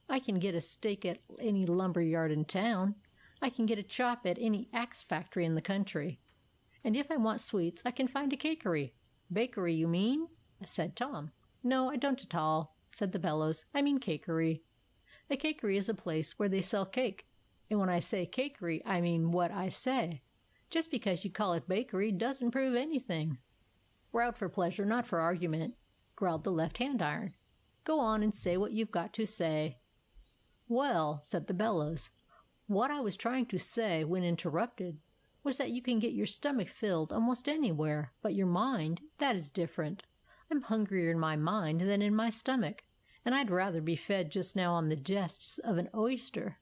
I can get a steak at any lumber yard in town. I can get a chop at any axe factory in the country. And if I want sweets, I can find a cakery." "Bakery, you mean?" said Tom. "No, I don't at all," said the bellows. "I mean cakery. A cakery is a place where they sell cake. And when I say cakery, I mean what I say. Just because you call it bakery doesn't prove anything." "We're out for pleasure, not for argument," growled the left-hand iron. "Go on and say what you've got to say." "Well," said the bellows, "what I was trying to say when interrupted was that you can get your stomach filled almost anywhere, but your mind, that is different. I'm hungrier in my mind than in my stomach, and I'd rather be fed just now on the jests of an oyster,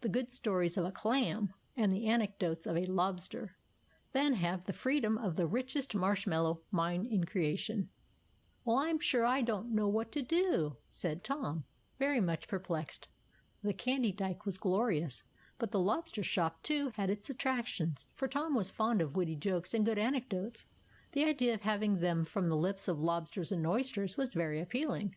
the good stories of a clam, and the anecdotes of a lobster, than have the freedom of the richest marshmallow mine in creation." "Well, I'm sure I don't know what to do," said Tom, very much perplexed. The candy Dyke was glorious, but the lobster shop, too, had its attractions, for Tom was fond of witty jokes and good anecdotes. The idea of having them from the lips of lobsters and oysters was very appealing.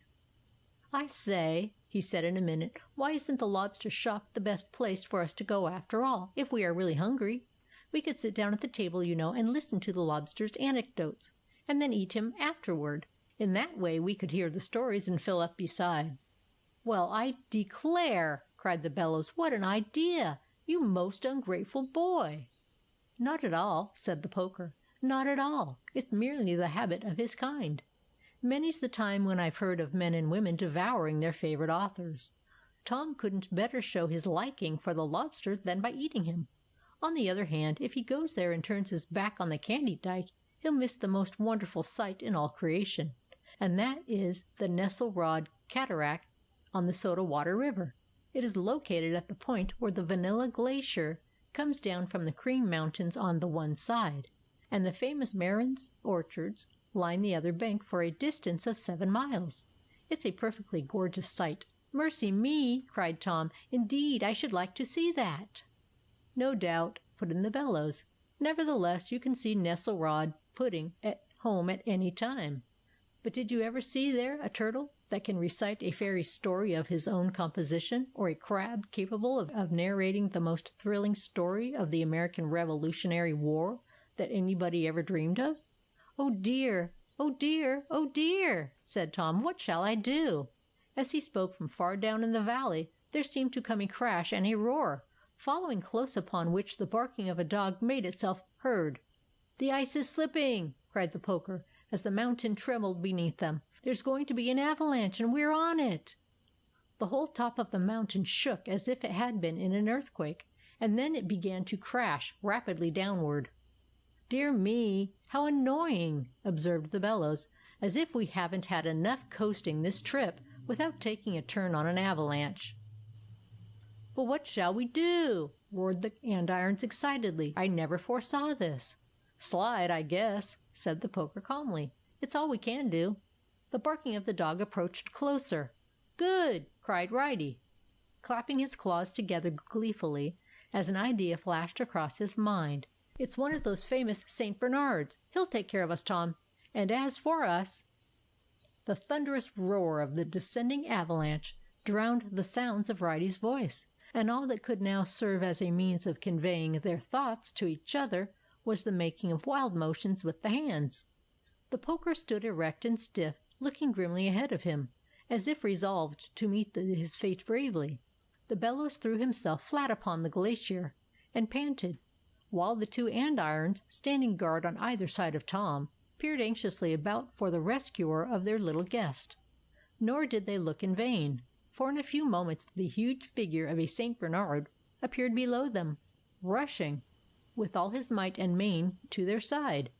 "I say," he said in a minute, "why isn't the lobster shop the best place for us to go after all, if we are really hungry? We could sit down at the table, you know, and listen to the lobster's anecdotes, and then eat him afterward. In that way we could hear the stories and fill up beside." "Well, I declare!" cried the bellows. "What an idea! You most ungrateful boy!" "Not at all," said the poker. "Not at all. It's merely the habit of his kind. Many's the time when I've heard of men and women devouring their favorite authors. Tom couldn't better show his liking for the lobster than by eating him. On the other hand, if he goes there and turns his back on the candy Dyke, he'll miss the most wonderful sight in all creation, and that is the Nesselrode Cataract on the Soda Water River. It is located at the point where the Vanilla Glacier comes down from the Cream Mountains on the one side, and the famous Marin's orchards line the other bank for a distance of 7 miles. It's a perfectly gorgeous sight." "Mercy me!" cried Tom. "Indeed, I should like to see that." "No doubt," put in the bellows. "Nevertheless, you can see Nesselrode pudding at home at any time. But did you ever see there a turtle that can recite a fairy story of his own composition, or a crab capable of narrating the most thrilling story of the American Revolutionary War that anybody ever dreamed of?" "Oh dear! Oh dear! Oh dear!" said Tom. "What shall I do?" As he spoke, from far down in the valley there seemed to come a crash and a roar, following close upon which the barking of a dog made itself heard. "The ice is slipping!" cried the poker, as the mountain trembled beneath them. "There's going to be an avalanche, and we're on it!" The whole top of the mountain shook as if it had been in an earthquake, and then it began to crash rapidly downward. "Dear me, how annoying!" observed the bellows. "As if we haven't had enough coasting this trip without taking a turn on an avalanche." "But what shall we do?" roared the andirons excitedly. "I never foresaw this." "Slide, I guess," said the poker calmly. "It's all we can do." The barking of the dog approached closer. "Good!" cried Righty, clapping his claws together gleefully, as an idea flashed across his mind. "It's one of those famous St. Bernards. He'll take care of us, Tom. And as for us—" The thunderous roar of the descending avalanche drowned the sounds of Righty's voice, and all that could now serve as a means of conveying their thoughts to each other was the making of wild motions with the hands. The poker stood erect and stiff, looking grimly ahead of him, as if resolved to meet his fate bravely. The bellows threw himself flat upon the glacier and panted, while the 2 andirons, standing guard on either side of Tom, peered anxiously about for the rescuer of their little guest. Nor did they look in vain, for in a few moments the huge figure of a St. Bernard appeared below them, rushing with all his might and main to their side.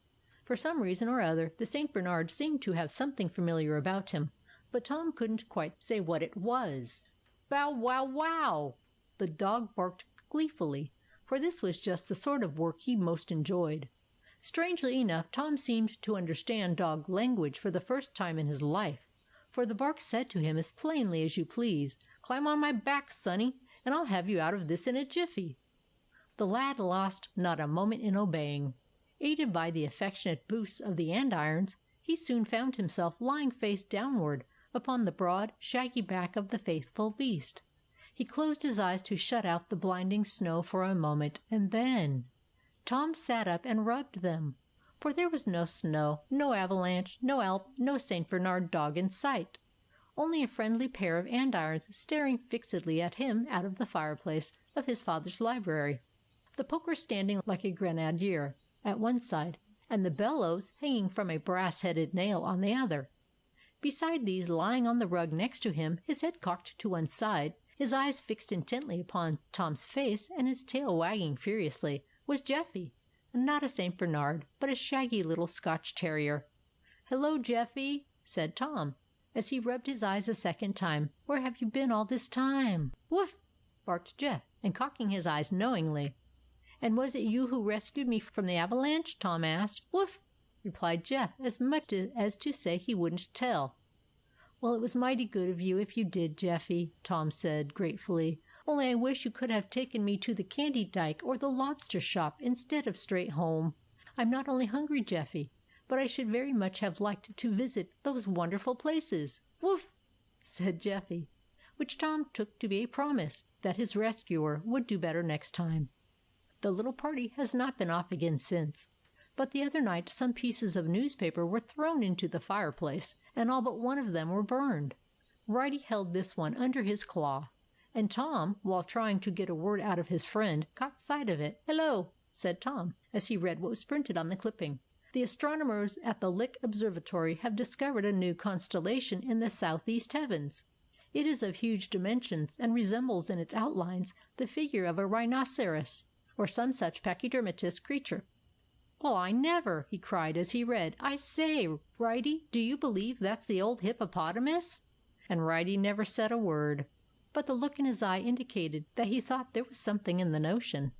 For some reason or other, the St. Bernard seemed to have something familiar about him, but Tom couldn't quite say what it was. "Bow wow wow!" The dog barked gleefully, for this was just the sort of work he most enjoyed. Strangely enough, Tom seemed to understand dog language for the first time in his life, for the bark said to him as plainly as you please, "Climb on my back, sonny, and I'll have you out of this in a jiffy." The lad lost not a moment in obeying. Aided by the affectionate boosts of the andirons, he soon found himself lying face downward upon the broad, shaggy back of the faithful beast. He closed his eyes to shut out the blinding snow for a moment, and then Tom sat up and rubbed them, for there was no snow, no avalanche, no Alp, no St. Bernard dog in sight, only a friendly pair of andirons staring fixedly at him out of the fireplace of his father's library, the poker standing like a grenadier at one side, and the bellows hanging from a brass-headed nail on the other. Beside these, lying on the rug next to him, his head cocked to one side, his eyes fixed intently upon Tom's face, and his tail wagging furiously, was Jeffy, not a St. Bernard, but a shaggy little Scotch terrier. "Hello, Jeffy," said Tom, as he rubbed his eyes a second time. "Where have you been all this time?" "Woof!" barked Jeff, and cocking his eyes knowingly. "And was it you who rescued me from the avalanche?" Tom asked. "Woof!" replied Jeff, as much as to say he wouldn't tell. "Well, it was mighty good of you if you did, Jeffy," Tom said gratefully. "Only I wish you could have taken me to the candy dyke or the lobster shop instead of straight home. I'm not only hungry, Jeffy, but I should very much have liked to visit those wonderful places." "Woof!" said Jeffy, which Tom took to be a promise that his rescuer would do better next time. The little party has not been off again since, but the other night some pieces of newspaper were thrown into the fireplace, and all but one of them were burned. Righty held this one under his claw, and Tom, while trying to get a word out of his friend, caught sight of it. "Hello," said Tom, as he read what was printed on the clipping. "The astronomers at the Lick Observatory have discovered a new constellation in the southeast heavens. It is of huge dimensions, and resembles in its outlines the figure of a rhinoceros, or some such pachydermatous creature." "Well, I never!" he cried as he read. "I say, Righty, do you believe that's the old hippopotamus?" And Righty never said a word, but the look in his eye indicated that he thought there was something in the notion.